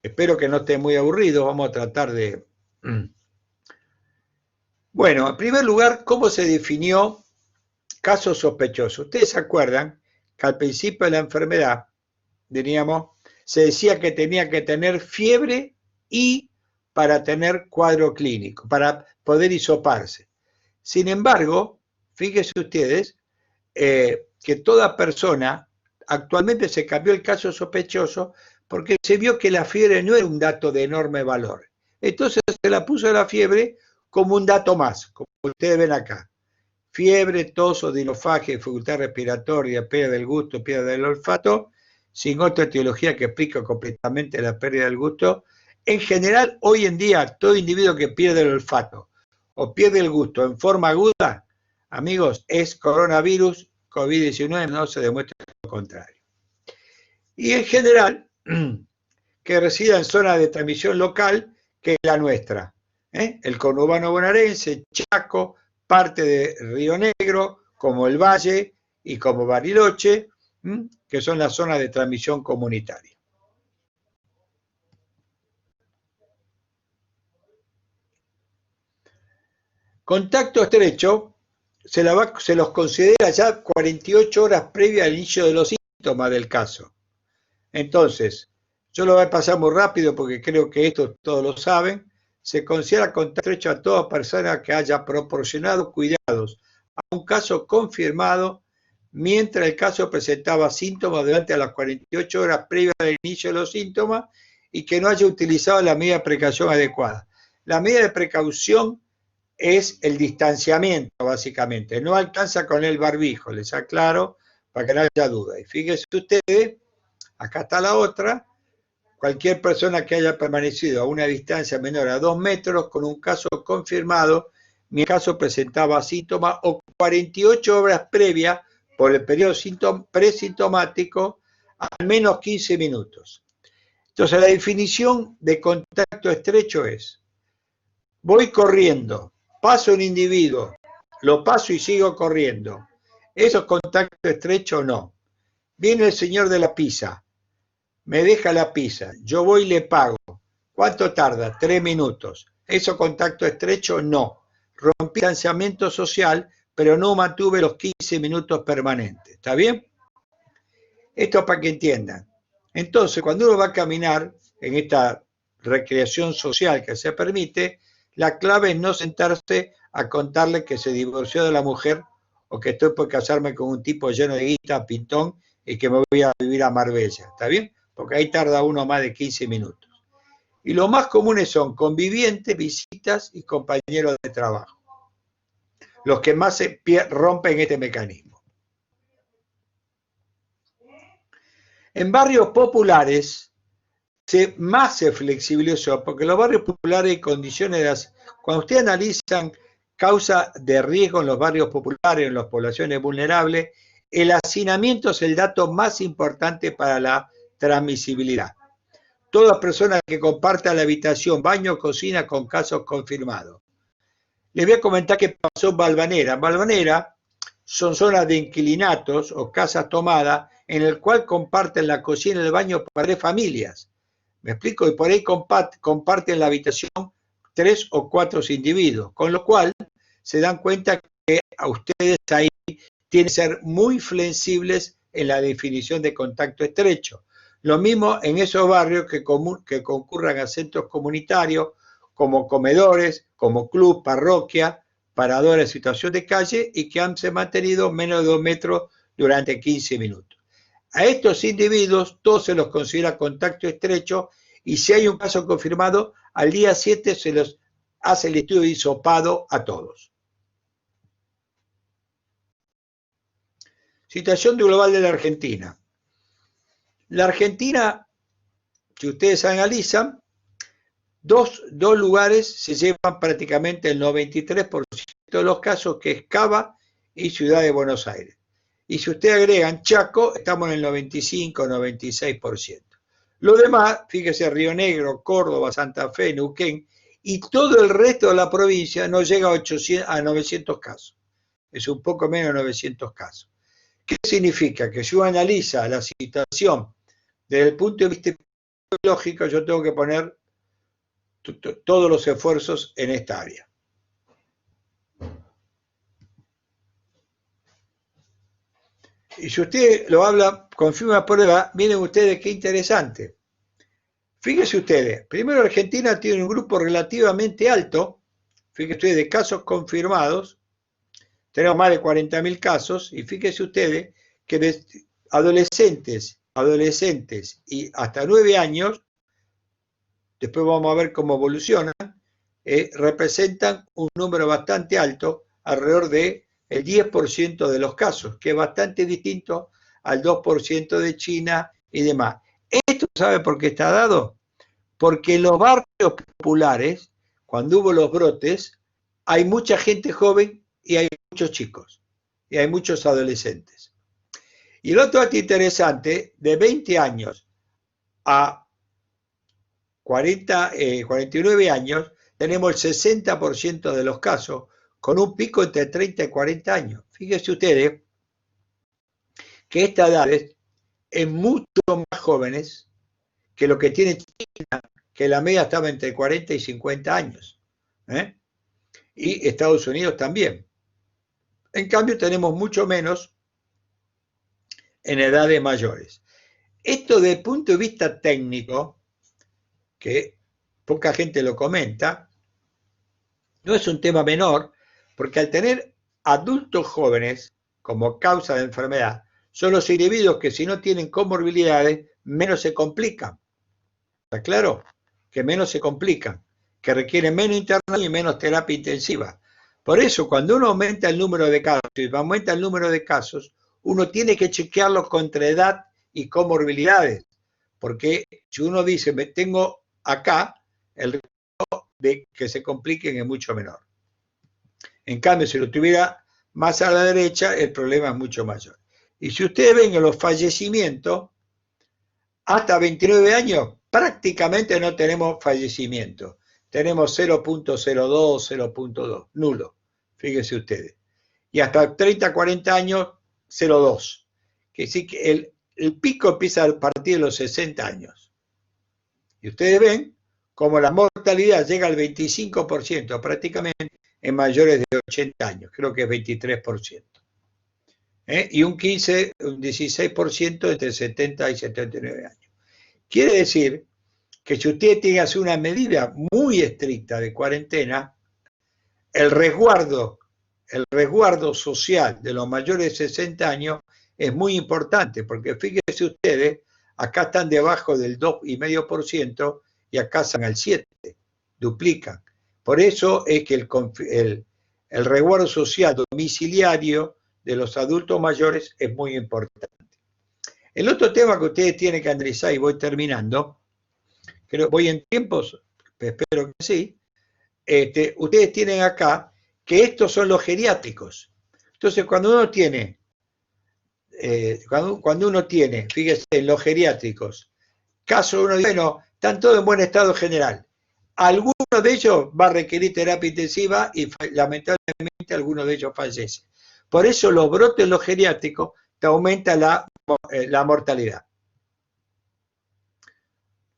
Espero que no esté muy aburrido, vamos a tratar de... Bueno, en primer lugar, ¿cómo se definió caso sospechoso? Ustedes se acuerdan que al principio de la enfermedad, diríamos, se decía que tenía que tener fiebre y para tener cuadro clínico, para poder hisoparse. Sin embargo, fíjense ustedes que toda persona, actualmente se cambió el caso sospechoso porque se vio que la fiebre no era un dato de enorme valor. Entonces se la puso la fiebre como un dato más, como ustedes ven acá. Fiebre, tos, odinofagia, dificultad respiratoria, pérdida del gusto, pérdida del olfato, sin otra etiología que explica completamente la pérdida del gusto. En general, hoy en día, todo individuo que pierde el olfato o pierde el gusto en forma aguda, amigos, es coronavirus, COVID-19, no se demuestra lo contrario. Y en general, que resida en zonas de transmisión local, que es la nuestra. El conurbano bonaerense, Chaco, parte de Río Negro, como el Valle y como Bariloche, que son las zonas de transmisión comunitaria. Contacto estrecho se los considera ya 48 horas previa al inicio de los síntomas del caso. Entonces, yo lo voy a pasar muy rápido porque creo que esto todos lo saben. Se considera contacto estrecho a toda persona que haya proporcionado cuidados a un caso confirmado mientras el caso presentaba síntomas durante las 48 horas previas al inicio de los síntomas y que no haya utilizado la medida de precaución adecuada. La medida de precaución es el distanciamiento, básicamente. No alcanza con el barbijo, les aclaro, para que no haya duda. Y fíjense ustedes, acá está la otra. Cualquier persona que haya permanecido a una distancia menor a 2 metros con un caso confirmado, mi caso presentaba síntomas o 48 horas previas por el periodo presintomático, al menos 15 minutos. Entonces, la definición de contacto estrecho es: voy corriendo, paso un individuo, lo paso y sigo corriendo. ¿Eso es contacto estrecho o no? Viene el señor de la pizza, me deja la pizza, yo voy y le pago. ¿Cuánto tarda? 3 minutos. ¿Eso contacto estrecho? No. Rompí el distanciamiento social, pero no mantuve los 15 minutos permanentes. ¿Está bien? Esto para que entiendan. Entonces, cuando uno va a caminar en esta recreación social que se permite, la clave es no sentarse a contarle que se divorció de la mujer o que estoy por casarme con un tipo lleno de guita, pintón, y que me voy a vivir a Marbella. ¿Está bien? Porque ahí tarda uno más de 15 minutos. Y los más comunes son convivientes, visitas y compañeros de trabajo. Los que más se rompen este mecanismo. En barrios populares más se flexibilizó, porque en los barrios populares hay condiciones cuando ustedes analizan causa de riesgo en los barrios populares, en las poblaciones vulnerables, el hacinamiento es el dato más importante para la transmisibilidad. Todas personas que compartan la habitación, baño, cocina con casos confirmados. Les voy a comentar qué pasó en Valvanera. En Valvanera son zonas de inquilinatos o casas tomadas en el cual comparten la cocina y el baño para 3 familias. ¿Me explico? Y por ahí comparten la habitación 3 o 4 individuos, con lo cual se dan cuenta que a ustedes ahí tienen que ser muy flexibles en la definición de contacto estrecho. Lo mismo en esos barrios que concurran a centros comunitarios, como comedores, como club, parroquia, paradores en situación de calle y que han mantenido menos de 2 metros durante 15 minutos. A estos individuos todos se los considera contacto estrecho y si hay un caso confirmado, al día 7 se los hace el estudio de hisopado a todos. Situación global de la Argentina. La Argentina, si ustedes analizan, dos lugares se llevan prácticamente el 93% de los casos, que es Cava y Ciudad de Buenos Aires. Y si ustedes agregan Chaco, estamos en el 95-96%. Lo demás, fíjese, Río Negro, Córdoba, Santa Fe, Neuquén, y todo el resto de la provincia no llega a 900 casos. Es un poco menos de 900 casos. ¿Qué significa? Que si uno analiza la situación desde el punto de vista epidemiológico, yo tengo que poner todos los esfuerzos en esta área. Y si usted lo habla, confirma, prueba, miren ustedes qué interesante. Fíjense ustedes, primero Argentina tiene un grupo relativamente alto, fíjense ustedes, de casos confirmados, tenemos más de 40.000 casos, y fíjense ustedes que de adolescentes y hasta 9 años, después vamos a ver cómo evolucionan, representan un número bastante alto, alrededor del 10% de los casos, que es bastante distinto al 2% de China y demás. ¿Esto sabe por qué está dado? Porque en los barrios populares, cuando hubo los brotes, hay mucha gente joven y hay muchos chicos, y hay muchos adolescentes. Y el otro dato interesante, de 20 años a 49 años, tenemos el 60% de los casos, con un pico entre 30 y 40 años. Fíjense ustedes que esta edad es mucho más jóvenes que lo que tiene China, que la media estaba entre 40 y 50 años. Y Estados Unidos también. En cambio, tenemos mucho menos en edades mayores. Esto desde el punto de vista técnico, que poca gente lo comenta, no es un tema menor, porque al tener adultos jóvenes como causa de enfermedad, son los individuos que si no tienen comorbilidades, menos se complican. ¿Está claro? Que menos se complican, que requieren menos internamiento y menos terapia intensiva. Por eso, cuando uno aumenta el número de casos, y aumenta el número de casos, uno tiene que chequearlo contra edad y comorbilidades. Porque si uno dice, me tengo acá, el riesgo de que se compliquen es mucho menor. En cambio, si lo tuviera más a la derecha, el problema es mucho mayor. Y si ustedes ven en los fallecimientos, hasta 29 años prácticamente no tenemos fallecimientos. Tenemos 0.02, 0.2, nulo, fíjense ustedes. Y hasta 30, 40 años, 0.2. Que sí que el pico empieza a partir de los 60 años. Y ustedes ven como la mortalidad llega al 25% prácticamente en mayores de 80 años, creo que es 23%. Y un 16% entre 70 y 79 años. Quiere decir que si usted tiene que hacer una medida muy estricta de cuarentena, el resguardo social de los mayores de 60 años es muy importante, porque fíjense ustedes, acá están debajo del 2,5% y acá están al 7%, duplican. Por eso es que el resguardo social domiciliario de los adultos mayores es muy importante. El otro tema que ustedes tienen que analizar, y voy terminando, creo voy en tiempos, espero que sí, ustedes tienen acá que estos son los geriátricos. Entonces, cuando uno tiene, fíjese, en los geriátricos, caso uno dice, bueno, están todos en buen estado general. Alguno de ellos va a requerir terapia intensiva y lamentablemente algunos de ellos fallecen. Por eso los brotes en los geriátricos te aumenta la mortalidad.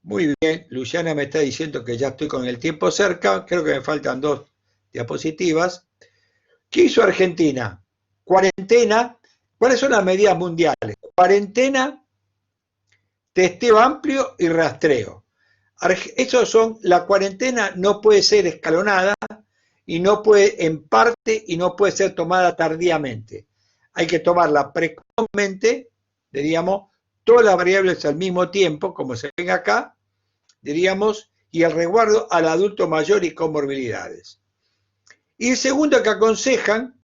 Muy bien, Luciana me está diciendo que ya estoy con el tiempo cerca, creo que me faltan 2 diapositivas. ¿Qué hizo Argentina? Cuarentena. ¿Cuáles son las medidas mundiales? Cuarentena, testeo amplio y rastreo. La cuarentena no puede ser escalonada y no puede, en parte, y no puede ser tomada tardíamente. Hay que tomarla precozmente, diríamos, todas las variables al mismo tiempo, como se ven acá, diríamos, y el resguardo al adulto mayor y comorbilidades. Y el segundo que aconsejan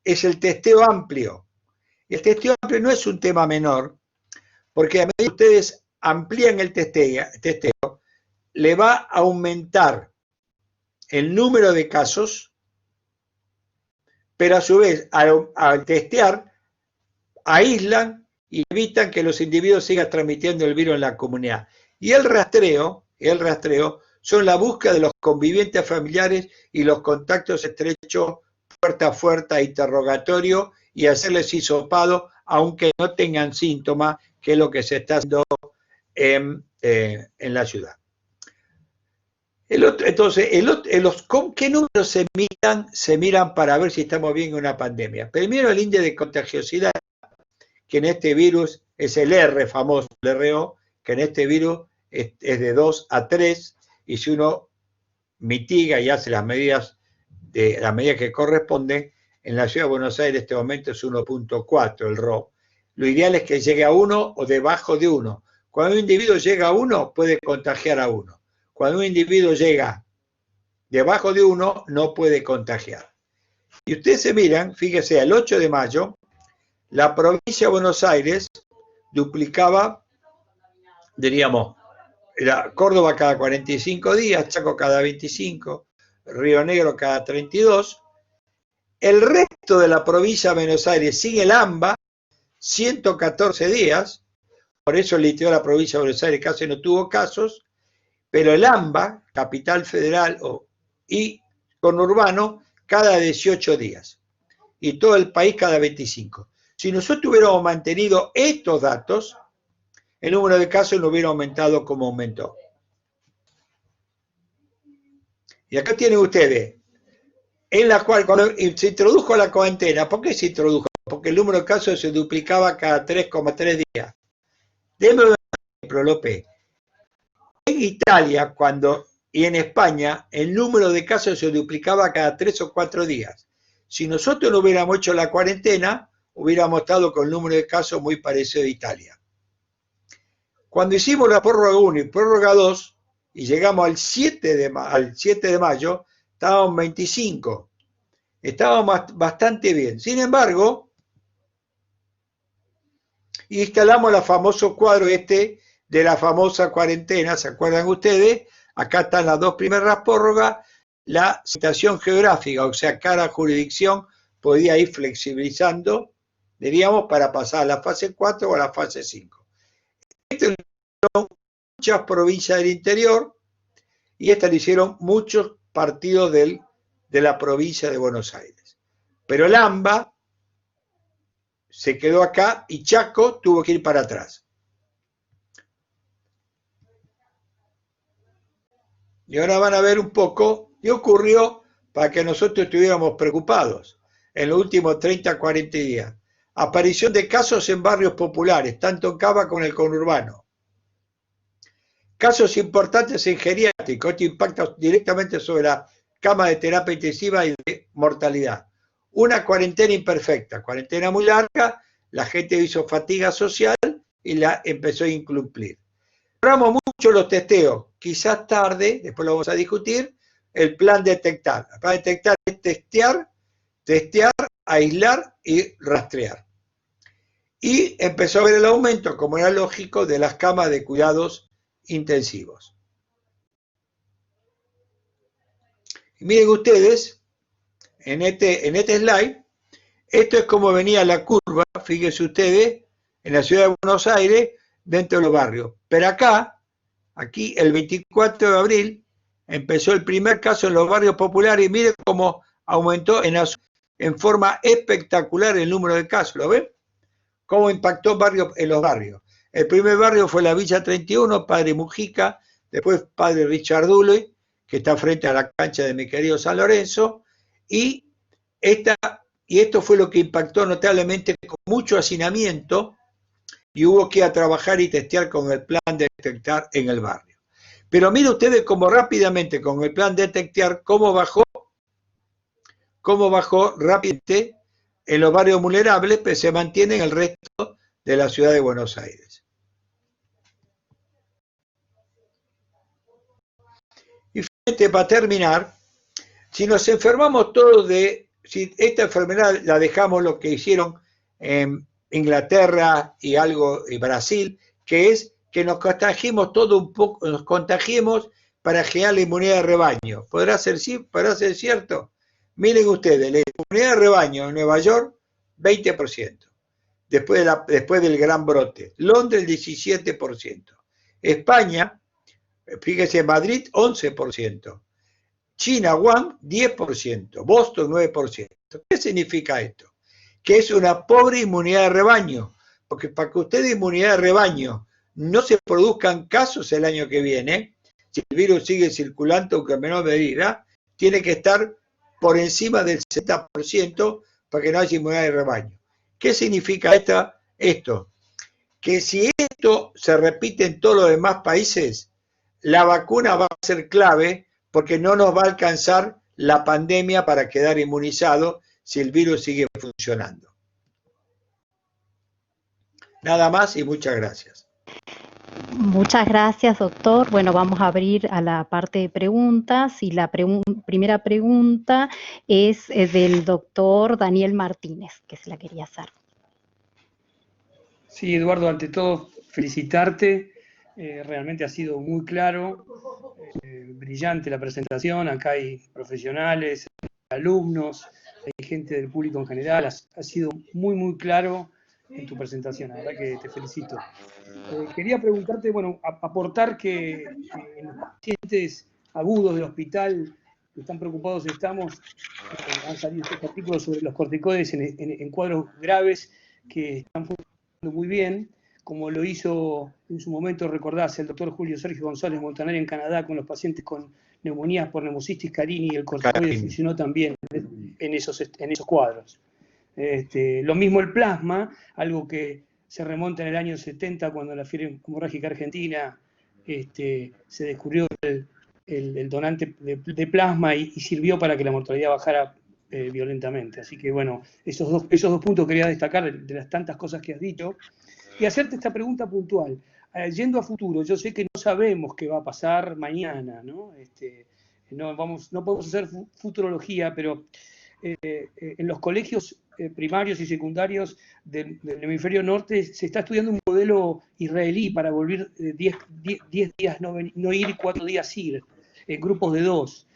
es el testeo amplio. El testeo amplio no es un tema menor, porque a medida que ustedes amplían el testeo, le va a aumentar el número de casos, pero a su vez, al testear, aíslan y evitan que los individuos sigan transmitiendo el virus en la comunidad. Y el rastreo son la búsqueda de los convivientes familiares y los contactos estrechos, puerta a puerta, interrogatorio, y hacerles hisopado, aunque no tengan síntomas, que es lo que se está haciendo en la ciudad. Entonces, ¿qué números se miran para ver si estamos bien en una pandemia? Primero, el índice de contagiosidad, que en este virus es el R famoso, el RO, que en este virus es de 2 a 3, y si uno mitiga y hace las medidas que corresponden, en la ciudad de Buenos Aires en este momento es 1.4 el RO. Lo ideal es que llegue a 1 o debajo de 1. Cuando un individuo llega a 1, puede contagiar a 1. Cuando un individuo llega debajo de 1, no puede contagiar. Y ustedes se miran, fíjese, el 8 de mayo, la provincia de Buenos Aires duplicaba, diríamos, Córdoba cada 45 días, Chaco cada 25, Río Negro cada 32, El resto de la provincia de Buenos Aires sin el AMBA, 114 días, por eso el interior de la provincia de Buenos Aires casi no tuvo casos, pero el AMBA, Capital Federal y conurbano, cada 18 días, y todo el país cada 25. Si nosotros hubiéramos mantenido estos datos, el número de casos no hubiera aumentado como aumentó. Y acá tienen ustedes, en la cual cuando se introdujo la cuarentena, ¿por qué se introdujo? Porque el número de casos se duplicaba cada 3,3 días. Déjame un ejemplo, López. En Italia, y en España, el número de casos se duplicaba cada 3 o 4 días. Si nosotros no hubiéramos hecho la cuarentena, hubiéramos estado con el número de casos muy parecido a Italia. Cuando hicimos la prórroga 1 y prórroga 2, y llegamos al 7 de mayo, estábamos 25. Estábamos bastante bien. Sin embargo, instalamos el famoso cuadro de la famosa cuarentena, ¿se acuerdan ustedes? Acá están las dos primeras prórrogas, la situación geográfica, o sea, cada jurisdicción podía ir flexibilizando, diríamos, para pasar a la fase 4 o a la fase 5. Esto lo hicieron muchas provincias del interior y esta lo hicieron muchos partidos de la provincia de Buenos Aires. Pero el AMBA se quedó acá y Chaco tuvo que ir para atrás. Y ahora van a ver un poco qué ocurrió para que nosotros estuviéramos preocupados en los últimos 30, 40 días. Aparición de casos en barrios populares, tanto en Cava como en el conurbano. Casos importantes en geriátrico, esto impacta directamente sobre la cama de terapia intensiva y de mortalidad. Una cuarentena imperfecta, cuarentena muy larga, la gente hizo fatiga social y la empezó a incumplir. Mejoramos mucho los testeos, quizás tarde, después lo vamos a discutir, el plan detectar. El plan detectar es testear, aislar y rastrear. Y empezó a ver el aumento, como era lógico, de las camas de cuidados intensivos. Y miren ustedes, en este slide, esto es como venía la curva, fíjense ustedes, en la ciudad de Buenos Aires, dentro de los barrios. Pero aquí, el 24 de abril, empezó el primer caso en los barrios populares y miren cómo aumentó en forma espectacular el número de casos, ¿lo ven? Cómo impactó en los barrios. El primer barrio fue la Villa 31, Padre Mujica, después Padre Richard Duley, que está frente a la cancha de mi querido San Lorenzo, y esto fue lo que impactó notablemente con mucho hacinamiento, y hubo que ir a trabajar y testear con el plan de detectar en el barrio. Pero miren ustedes cómo rápidamente con el plan de detectar, cómo bajó rápidamente en los barrios vulnerables, pero se mantiene en el resto de la ciudad de Buenos Aires. Y finalmente, para terminar, si nos enfermamos todos si esta enfermedad la dejamos lo que hicieron en Inglaterra y algo en Brasil, que es que nos contagiemos todo un poco, nos contagiemos para generar la inmunidad de rebaño. ¿Podrá ser cierto? Miren ustedes, la inmunidad de rebaño en Nueva York, 20%, después del gran brote. Londres, 17%. España, fíjese, Madrid, 11%. China, Wuhan, 10%. Boston, 9%. ¿Qué significa esto? Que es una pobre inmunidad de rebaño. Porque para que ustedes inmunidad de rebaño no se produzcan casos el año que viene, si el virus sigue circulando, aunque en menor medida, tiene que estar por encima del 70% para que no haya inmunidad de rebaño. ¿Qué significa esto? Que si esto se repite en todos los demás países, la vacuna va a ser clave porque no nos va a alcanzar la pandemia para quedar inmunizado si el virus sigue funcionando. Nada más y muchas gracias. Muchas gracias, doctor. Bueno, vamos a abrir a la parte de preguntas y la primera pregunta es del doctor Daniel Martínez, que se la quería hacer. Sí, Eduardo, ante todo, felicitarte. Realmente ha sido muy claro, brillante la presentación. Acá hay profesionales, alumnos, hay gente del público en general, has sido muy, muy claro en tu presentación, la verdad que te felicito. Quería preguntarte, bueno, aportar que en los pacientes agudos del hospital, que están preocupados estamos, han salido estos artículos sobre los corticoides en cuadros graves que están funcionando muy bien, como lo hizo en su momento, recordás, el doctor Julio Sergio González Montaner en Canadá con los pacientes con neumonías por neumocistis carini, y el corticoide funcionó también en esos cuadros. Lo mismo el plasma, algo que se remonta en el año 70 cuando la fiebre hemorrágica argentina se descubrió el donante de plasma y sirvió para que la mortalidad bajara violentamente. Así que bueno, esos dos puntos quería destacar de las tantas cosas que has dicho y hacerte esta pregunta puntual. Yendo a futuro, yo sé que no sabemos qué va a pasar mañana, ¿no? No podemos hacer futurología, pero en los colegios primarios y secundarios del hemisferio norte se está estudiando un modelo israelí para volver 10 días no ir y 4 días ir, en grupos de 2.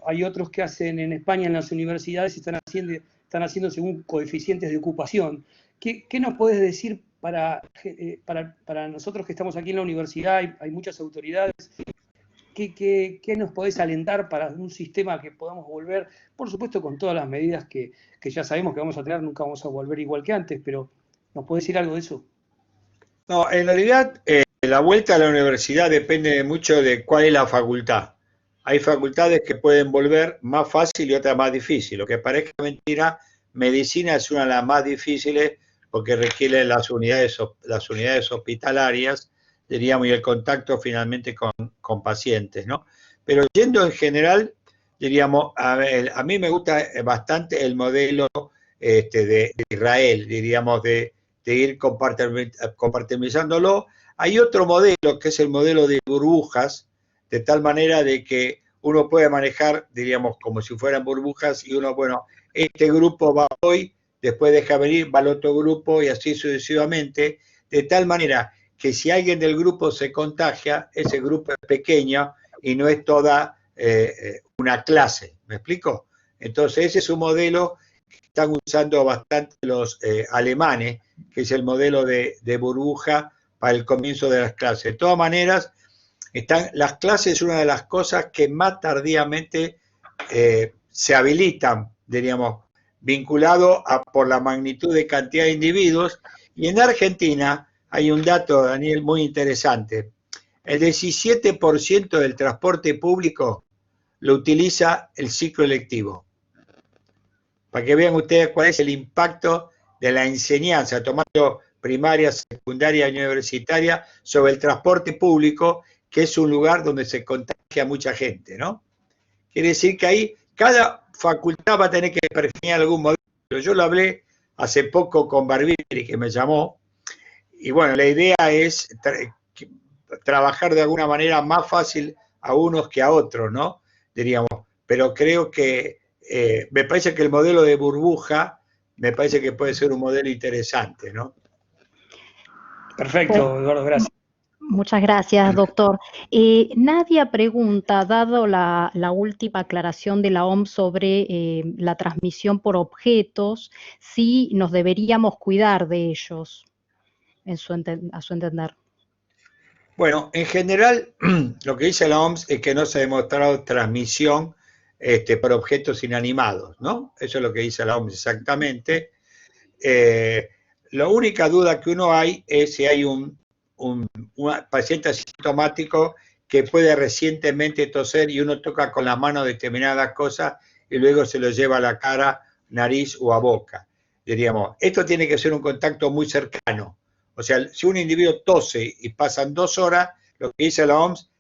Hay otros que hacen en España en las universidades, están haciendo según coeficientes de ocupación. ¿Qué nos puedes decir para nosotros que estamos aquí en la universidad? Hay muchas autoridades. ¿Qué nos podés alentar para un sistema que podamos volver, por supuesto con todas las medidas que ya sabemos que vamos a tener, nunca vamos a volver igual que antes, pero ¿nos podés decir algo de eso? No, en realidad la vuelta a la universidad depende mucho de cuál es la facultad. Hay facultades que pueden volver más fácil y otras más difícil. Lo que parezca mentira, medicina es una de las más difíciles porque requiere las unidades hospitalarias, diríamos, y el contacto finalmente con pacientes, ¿no? Pero yendo en general, diríamos, a mí me gusta bastante el modelo de Israel, diríamos, de ir compartimentalizándolo. Hay otro modelo que es el modelo de burbujas, de tal manera de que uno puede manejar, diríamos, como si fueran burbujas, y uno, bueno, este grupo va hoy, después deja venir, va al otro grupo, y así sucesivamente, de tal manera que si alguien del grupo se contagia, ese grupo es pequeño y no es toda una clase, ¿me explico? Entonces ese es un modelo que están usando bastante los alemanes, que es el modelo de burbuja para el comienzo de las clases. De todas maneras, las clases es una de las cosas que más tardíamente se habilitan, diríamos, vinculado por la magnitud de cantidad de individuos, y en Argentina hay un dato, Daniel, muy interesante. El 17% del transporte público lo utiliza el ciclo electivo. Para que vean ustedes cuál es el impacto de la enseñanza, tomando primaria, secundaria y universitaria, sobre el transporte público, que es un lugar donde se contagia mucha gente, ¿no? Quiere decir que ahí cada facultad va a tener que perfilar algún modelo. Yo lo hablé hace poco con Barbieri, que me llamó, y bueno, la idea es trabajar de alguna manera más fácil a unos que a otros, ¿no? Diríamos, pero creo que me parece que el modelo de burbuja me parece que puede ser un modelo interesante, ¿no? Perfecto, Eduardo, gracias. Muchas gracias, doctor. Nadia pregunta, dado la última aclaración de la OMS sobre la transmisión por objetos, si nos deberíamos cuidar de ellos, a su entender. Bueno, en general, lo que dice la OMS es que no se ha demostrado transmisión por objetos inanimados, ¿no? Eso es lo que dice la OMS exactamente. La única duda que uno hay es si hay un paciente asintomático que puede recientemente toser y uno toca con la mano determinadas cosas y luego se lo lleva a la cara, nariz o a boca. Diríamos, esto tiene que ser un contacto muy cercano. O sea, si un individuo tose y pasan 2 horas, lo que dice la OMS,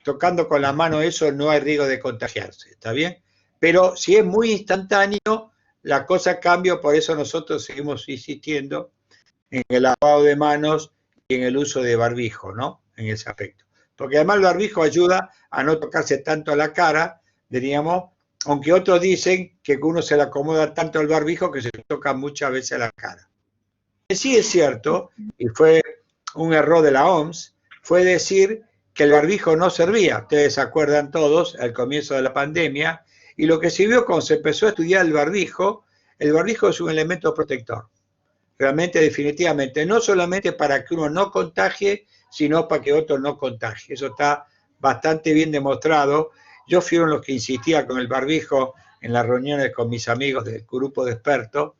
tocando con la mano eso no hay riesgo de contagiarse, ¿está bien? Pero si es muy instantáneo, la cosa cambia, por eso nosotros seguimos insistiendo en el lavado de manos y en el uso de barbijo, ¿no? En ese aspecto. Porque además el barbijo ayuda a no tocarse tanto la cara, diríamos, aunque otros dicen que uno se le acomoda tanto el barbijo que se toca muchas veces la cara. Sí es cierto, y fue un error de la OMS, fue decir que el barbijo no servía. Ustedes se acuerdan todos, al comienzo de la pandemia, Y lo que se vio cuando se empezó a estudiar el barbijo es un elemento protector. Realmente, definitivamente, no solamente para que uno no contagie, sino para que otro no contagie. Eso está bastante bien demostrado. Yo fui uno de los que insistía con el barbijo en las reuniones con mis amigos del grupo de expertos,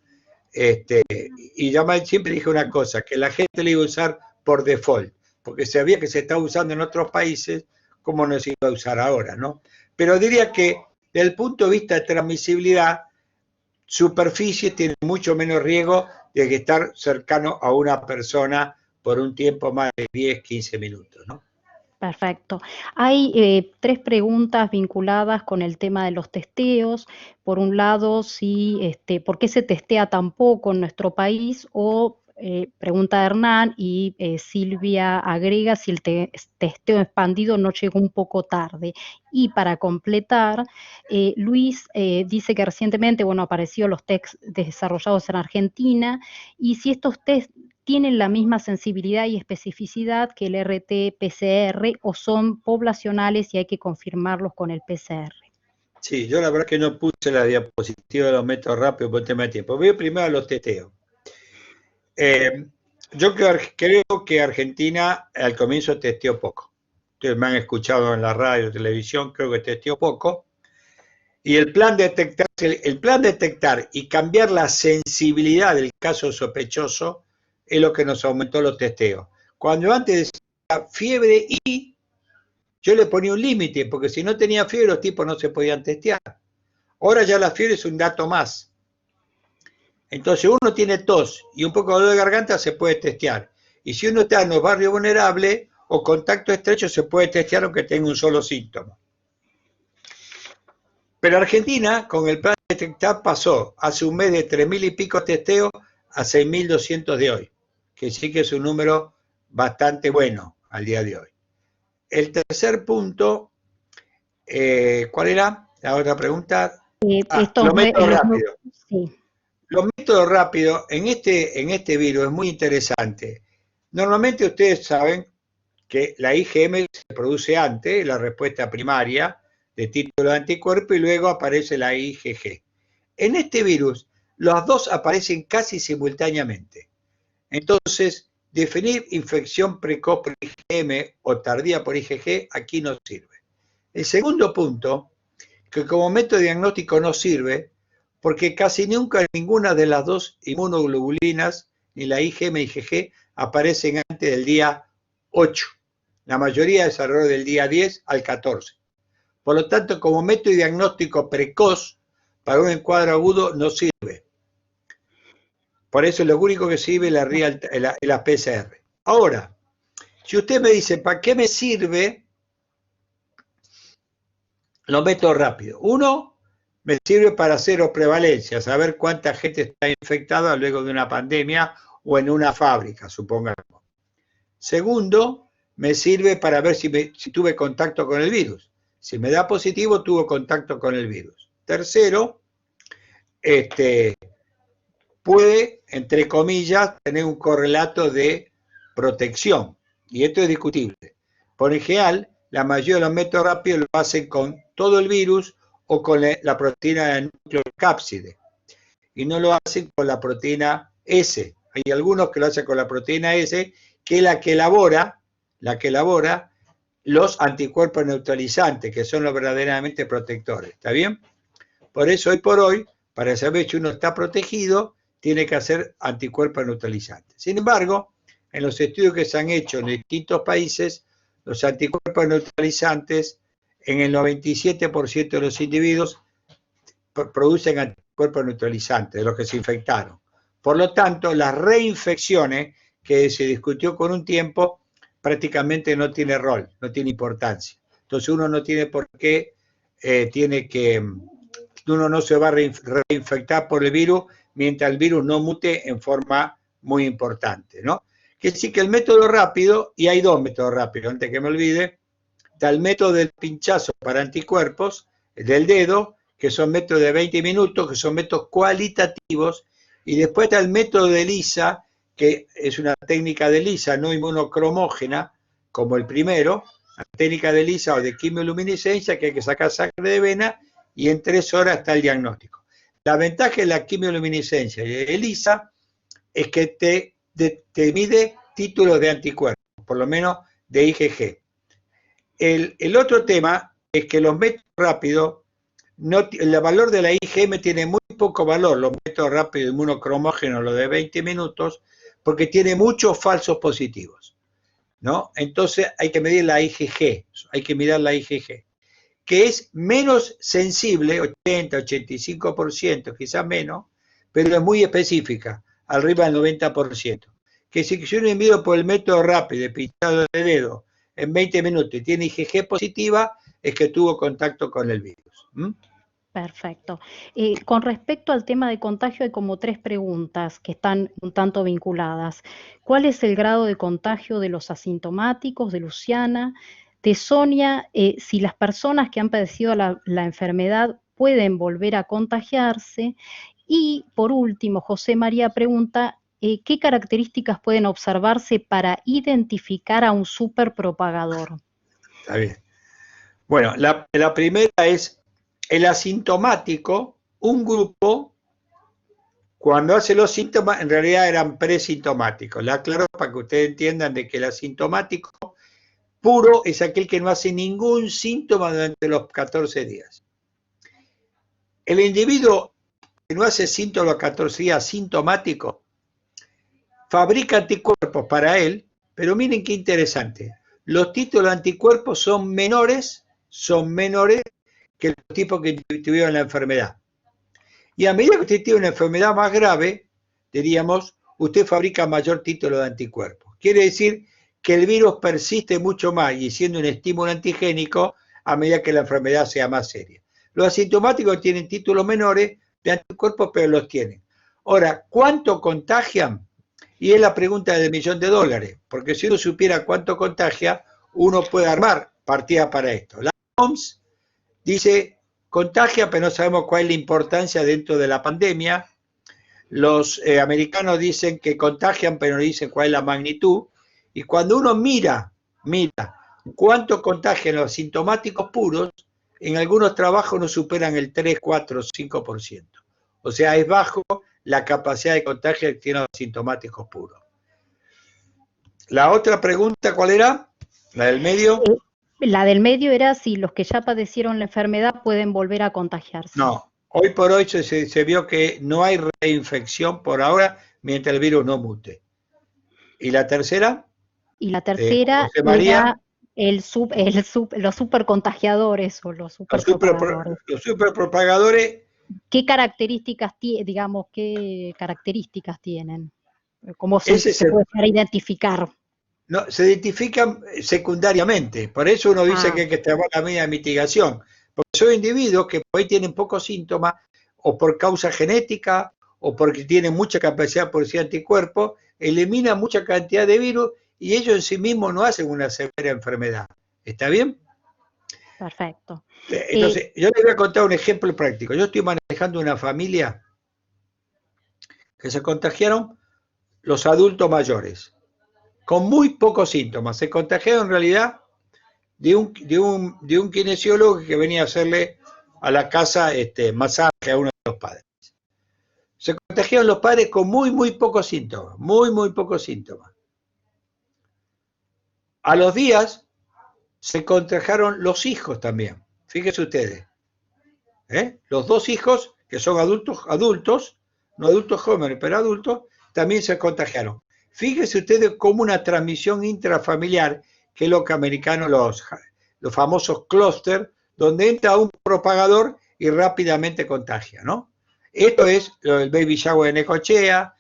y yo siempre dije una cosa, que la gente le iba a usar por default, porque sabía que se estaba usando en otros países, ¿cómo no se iba a usar ahora, no? Pero diría que, desde el punto de vista de transmisibilidad, superficies tienen mucho menos riesgo de que estar cercano a una persona por un tiempo más de 10, 15 minutos, ¿no? Perfecto. Hay 3 preguntas vinculadas con el tema de los testeos. Por un lado, si, ¿por qué se testea tan poco en nuestro país? O pregunta Hernán y Silvia agrega si el testeo expandido no llegó un poco tarde. Y para completar, Luis dice que recientemente, bueno, apareció los test desarrollados en Argentina y si estos test tienen la misma sensibilidad y especificidad que el RT-PCR o son poblacionales y hay que confirmarlos con el PCR. Sí, yo la verdad que no puse la diapositiva de los métodos rápidos por tema de tiempo. Voy primero a los testeos. Yo creo que Argentina al comienzo testeó poco. Ustedes me han escuchado en la radio, televisión, creo que testeó poco. Y el plan de detectar y cambiar la sensibilidad del caso sospechoso es lo que nos aumentó los testeos. Cuando antes decía fiebre y yo le ponía un límite, porque si no tenía fiebre los tipos no se podían testear. Ahora ya la fiebre es un dato más. Entonces uno tiene tos y un poco de dolor de garganta se puede testear. Y si uno está en los barrios vulnerables o contacto estrecho se puede testear aunque tenga un solo síntoma. Pero Argentina, con el plan de detectar, pasó hace un mes de 3.000 y pico testeos a 6.200 de hoy, que sí que es un número bastante bueno al día de hoy. El tercer punto, ¿cuál era la otra pregunta? Los métodos rápidos. Sí. Los métodos rápidos en este virus es muy interesante. Normalmente ustedes saben que la IgM se produce antes, la respuesta primaria de título de anticuerpo, y luego aparece la IgG. En este virus, los dos aparecen casi simultáneamente. Entonces, definir infección precoz por IgM o tardía por IgG aquí no sirve. El segundo punto, que como método diagnóstico no sirve, porque casi nunca ninguna de las dos inmunoglobulinas, ni la IgM ni IgG, aparecen antes del día 8. La mayoría es alrededor del día 10 al 14. Por lo tanto, como método diagnóstico precoz para un encuadro agudo no sirve. Por eso lo único que sirve es la PCR. Ahora, si usted me dice, ¿para qué me sirve los métodos rápidos? Uno, me sirve para hacer prevalencia, saber cuánta gente está infectada luego de una pandemia o en una fábrica, supongamos. Segundo, me sirve para ver si tuve contacto con el virus. Si me da positivo, tuve contacto con el virus. Tercero, puede, entre comillas, tener un correlato de protección. Y esto es discutible. Por en general, la mayoría de los métodos rápidos lo hacen con todo el virus o con la proteína del núcleo cápside. Y no lo hacen con la proteína S. Hay algunos que lo hacen con la proteína S, que es la que elabora los anticuerpos neutralizantes, que son los verdaderamente protectores. ¿Está bien? Por eso, hoy por hoy, para saber si uno está protegido, tiene que hacer anticuerpos neutralizantes. Sin embargo, en los estudios que se han hecho en distintos países, los anticuerpos neutralizantes, en el 97% de los individuos, producen anticuerpos neutralizantes, de los que se infectaron. Por lo tanto, las reinfecciones, que se discutió con un tiempo, prácticamente no tiene rol, no tiene importancia. Entonces uno no tiene por qué, uno no se va a reinfectar por el virus mientras el virus no mute en forma muy importante, ¿no? Que sí que el método rápido, y hay dos métodos rápidos, antes que me olvide, está el método del pinchazo para anticuerpos, el del dedo, que son métodos de 20 minutos, que son métodos cualitativos, y después está el método de ELISA, que es una técnica de ELISA no inmunocromógena, como el primero, la técnica de ELISA o de quimioluminiscencia, que hay que sacar sangre de vena y en 3 horas está el diagnóstico. La ventaja de la quimioluminiscencia y de ELISA es que te mide títulos de anticuerpos, por lo menos de IgG. El otro tema es que los métodos rápidos, el valor de la IgM tiene muy poco valor, los métodos rápidos inmunocromógenos, los de 20 minutos, porque tiene muchos falsos positivos, ¿no? Entonces hay que medir la IgG, hay que mirar la IgG, que es menos sensible, 80, 85%, quizás menos, pero es muy específica, arriba del 90%. Que si yo me mido por el método rápido, de pinchado de dedo, en 20 minutos y tiene IgG positiva, es que tuvo contacto con el virus. Perfecto. Con respecto al tema de contagio, hay como 3 preguntas que están un tanto vinculadas. ¿Cuál es el grado de contagio de los asintomáticos, de Luciana? De Sonia, si las personas que han padecido la enfermedad pueden volver a contagiarse. Y por último, José María pregunta, ¿qué características pueden observarse para identificar a un superpropagador? Está bien. Bueno, la primera es el asintomático, un grupo, cuando hace los síntomas, en realidad eran presintomáticos. La aclaro para que ustedes entiendan de que el asintomático puro es aquel que no hace ningún síntoma durante los 14 días. El individuo que no hace síntomas los 14 días sintomático, fabrica anticuerpos para él, pero miren qué interesante. Los títulos de anticuerpos son menores que los tipos que tuvieron la enfermedad. Y a medida que usted tiene una enfermedad más grave, diríamos, usted fabrica mayor título de anticuerpos. Quiere decir que el virus persiste mucho más y siendo un estímulo antigénico a medida que la enfermedad sea más seria. Los asintomáticos tienen títulos menores de anticuerpos, pero los tienen. Ahora, ¿cuánto contagian? Y es la pregunta del $1.000.000, porque si uno supiera cuánto contagia, uno puede armar partidas para esto. La OMS dice, contagia, pero no sabemos cuál es la importancia dentro de la pandemia. Los americanos dicen que contagian, pero no dicen cuál es la magnitud. Y cuando uno mira cuánto contagian los asintomáticos puros, en algunos trabajos no superan el 3, 4, 5%. O sea, es bajo la capacidad de contagio que tienen los asintomáticos puros. La otra pregunta, ¿cuál era? ¿La del medio? La del medio era si los que ya padecieron la enfermedad pueden volver a contagiarse. No, hoy por hoy se vio que no hay reinfección por ahora mientras el virus no mute. ¿Y la tercera? Y la tercera era los supercontagiadores o los superpropagadores. Los superpropagadores. ¿Qué características tienen? ¿Cómo se puede identificar? No, se identifican secundariamente, por eso uno dice que hay que trabajar la medida de mitigación, porque son individuos que hoy tienen pocos síntomas, o por causa genética, o porque tienen mucha capacidad de producir anticuerpos, eliminan mucha cantidad de virus, y ellos en sí mismos no hacen una severa enfermedad. ¿Está bien? Perfecto. Entonces, yo les voy a contar un ejemplo práctico. Yo estoy manejando una familia que se contagiaron los adultos mayores, con muy pocos síntomas. Se contagiaron en realidad de un kinesiólogo que venía a hacerle a la casa masaje a uno de los padres. Se contagiaron los padres con muy pocos síntomas, muy pocos síntomas. A los días se contagiaron los hijos también, fíjense ustedes. Los 2 hijos, que son adultos, no adultos jóvenes, pero adultos, también se contagiaron. Fíjense ustedes cómo una transmisión intrafamiliar, que es lo que americanos los famosos clúster, donde entra un propagador y rápidamente contagia, ¿no? Esto es el baby shower de Necochea.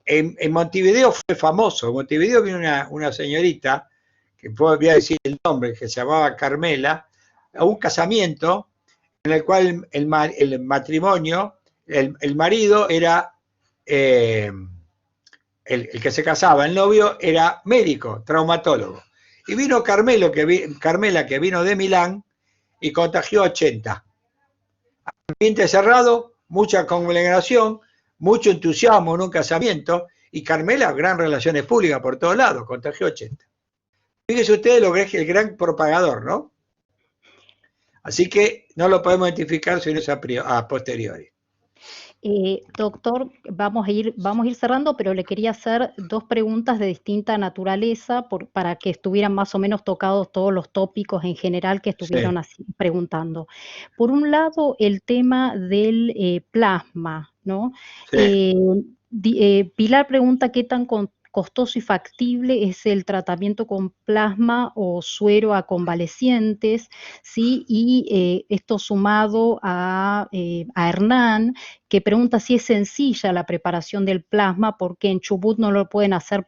En Montevideo fue famoso. En Montevideo vino una señorita, que voy a decir el nombre, que se llamaba Carmela, a un casamiento en el cual el matrimonio, el marido era... El que se casaba, el novio, era médico, traumatólogo. Y vino Carmela, que vino de Milán, y contagió a 80. Ambiente cerrado, mucha congregación, mucho entusiasmo en un casamiento, y Carmela, gran relaciones públicas por todos lados, contagió a 80. Fíjense ustedes lo que es el gran propagador, ¿no? Así que no lo podemos identificar sino es a posteriori. Doctor, vamos a ir cerrando, pero le quería hacer dos preguntas de distinta naturaleza para que estuvieran más o menos tocados todos los tópicos en general que estuvieron Sí, preguntando. Por un lado, el tema del plasma, ¿no? sí. Pilar pregunta qué tan costoso y factible es el tratamiento con plasma o suero a convalecientes, ¿sí? Y esto sumado a Hernán, que pregunta si es sencilla la preparación del plasma, porque en Chubut no lo pueden hacer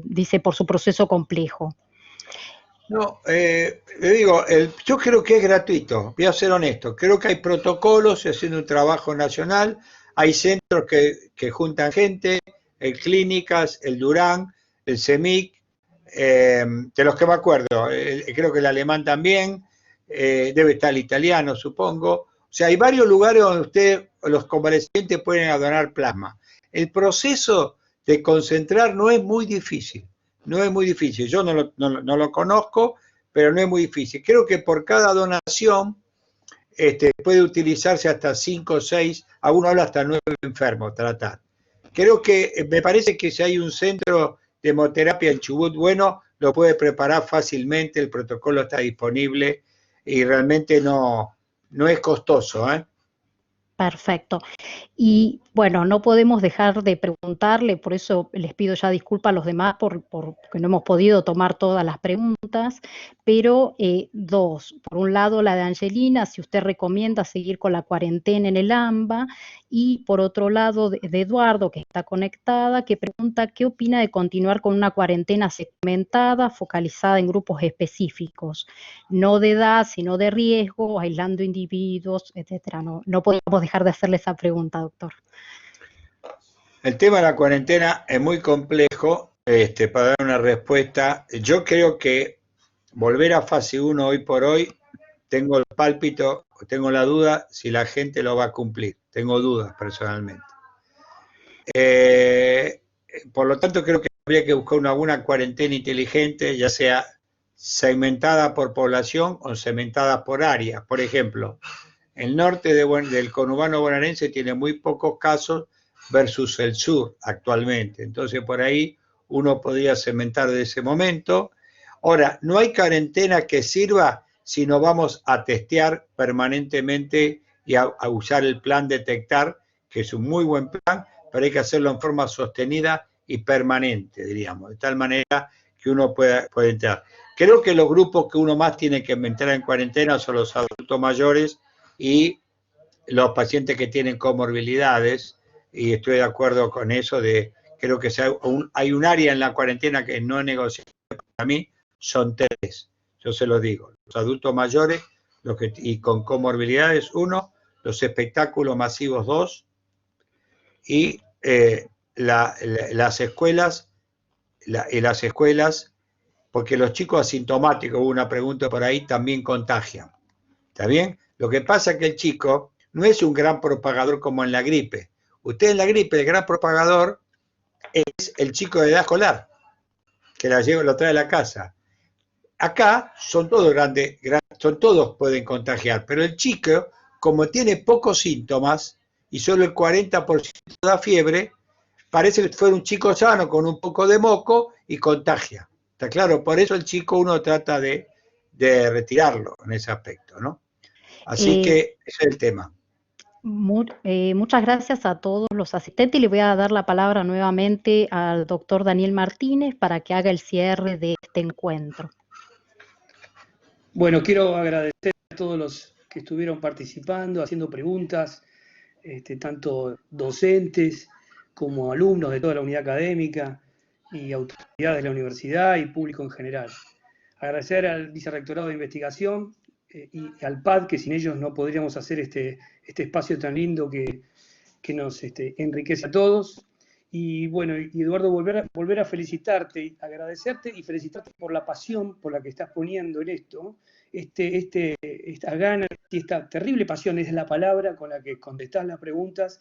dice, por su proceso complejo. No, le digo, yo creo que es gratuito, voy a ser honesto, creo que hay protocolos, se haciendo un trabajo nacional, hay centros que juntan gente, el Clínicas, el Durán, el CEMIC, de los que me acuerdo, creo que el alemán también, debe estar el italiano, supongo. O sea, hay varios lugares donde los convalecientes pueden donar plasma. El proceso de concentrar no es muy difícil. No es muy difícil. Yo no lo conozco, pero no es muy difícil. Creo que por cada donación puede utilizarse hasta 5 o 6, a uno habla hasta 9 enfermos tratar. Creo que me parece que si hay un centro de hemoterapia en Chubut bueno, lo puede preparar fácilmente, el protocolo está disponible y realmente no es costoso, ¿eh? Perfecto. Y bueno, no podemos dejar de preguntarle, por eso les pido ya disculpas a los demás porque no hemos podido tomar todas las preguntas, pero dos, por un lado la de Angelina, si usted recomienda seguir con la cuarentena en el AMBA, y por otro lado de Eduardo, que está conectada, que pregunta qué opina de continuar con una cuarentena segmentada, focalizada en grupos específicos, no de edad, sino de riesgo, aislando individuos, etcétera. No podemos dejar de hacerle esa pregunta, doctor. El tema de la cuarentena es muy complejo, para dar una respuesta. Yo creo que volver a fase 1 hoy por hoy, tengo el pálpito, tengo la duda si la gente lo va a cumplir. Tengo dudas personalmente. Por lo tanto, creo que habría que buscar una buena cuarentena inteligente, ya sea segmentada por población o segmentada por área. Por ejemplo, el norte del conurbano bonaerense tiene muy pocos casos versus el sur actualmente. Entonces, por ahí uno podría segmentar de ese momento. Ahora, no hay cuarentena que sirva si no vamos a testear permanentemente y a usar el plan detectar, que es un muy buen plan, pero hay que hacerlo en forma sostenida y permanente, diríamos, de tal manera que uno pueda entrar. Creo que los grupos que uno más tiene que entrar en cuarentena son los adultos mayores y los pacientes que tienen comorbilidades, y estoy de acuerdo con eso creo que hay un área en la cuarentena que no es negociable para mí, son 3, yo se lo digo, los adultos mayores y con comorbilidades 1, los espectáculos masivos 2, y las escuelas, porque los chicos asintomáticos, hubo una pregunta por ahí, también contagian. ¿Está bien? Lo que pasa es que el chico no es un gran propagador como en la gripe. Usted en la gripe, el gran propagador es el chico de edad escolar, que lo trae a la casa. Acá son todos todos pueden contagiar, pero el chico, como tiene pocos síntomas y solo el 40% da fiebre, parece que fuera un chico sano con un poco de moco y contagia. ¿Está claro? Por eso el chico uno trata de retirarlo en ese aspecto, ¿no? Así Eh, que ese es el tema. Muchas gracias a todos los asistentes y le voy a dar la palabra nuevamente al doctor Daniel Martínez para que haga el cierre de este encuentro. Bueno, quiero agradecer a todos los que estuvieron participando, haciendo preguntas, tanto docentes como alumnos de toda la unidad académica y autoridades de la universidad y público en general. Agradecer al Vicerrectorado de Investigación y al PAD, que sin ellos no podríamos hacer este espacio tan lindo que nos enriquece a todos. Y bueno, y Eduardo, volver a felicitarte, agradecerte y felicitarte por la pasión por la que estás poniendo en esto, esta gana y esta terrible pasión es la palabra con la que contestás las preguntas.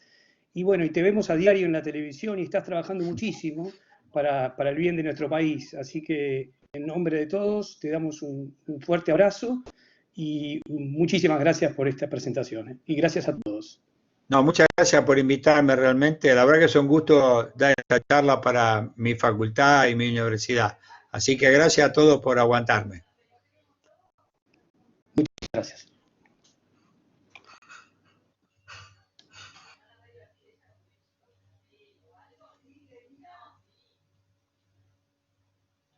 Y bueno, y te vemos a diario en la televisión y estás trabajando muchísimo para el bien de nuestro país. Así que en nombre de todos te damos un fuerte abrazo y muchísimas gracias por esta presentación, y gracias a todos. No, muchas gracias por invitarme realmente. La verdad que es un gusto dar esta charla para mi facultad y mi universidad. Así que gracias a todos por aguantarme. Muchas gracias.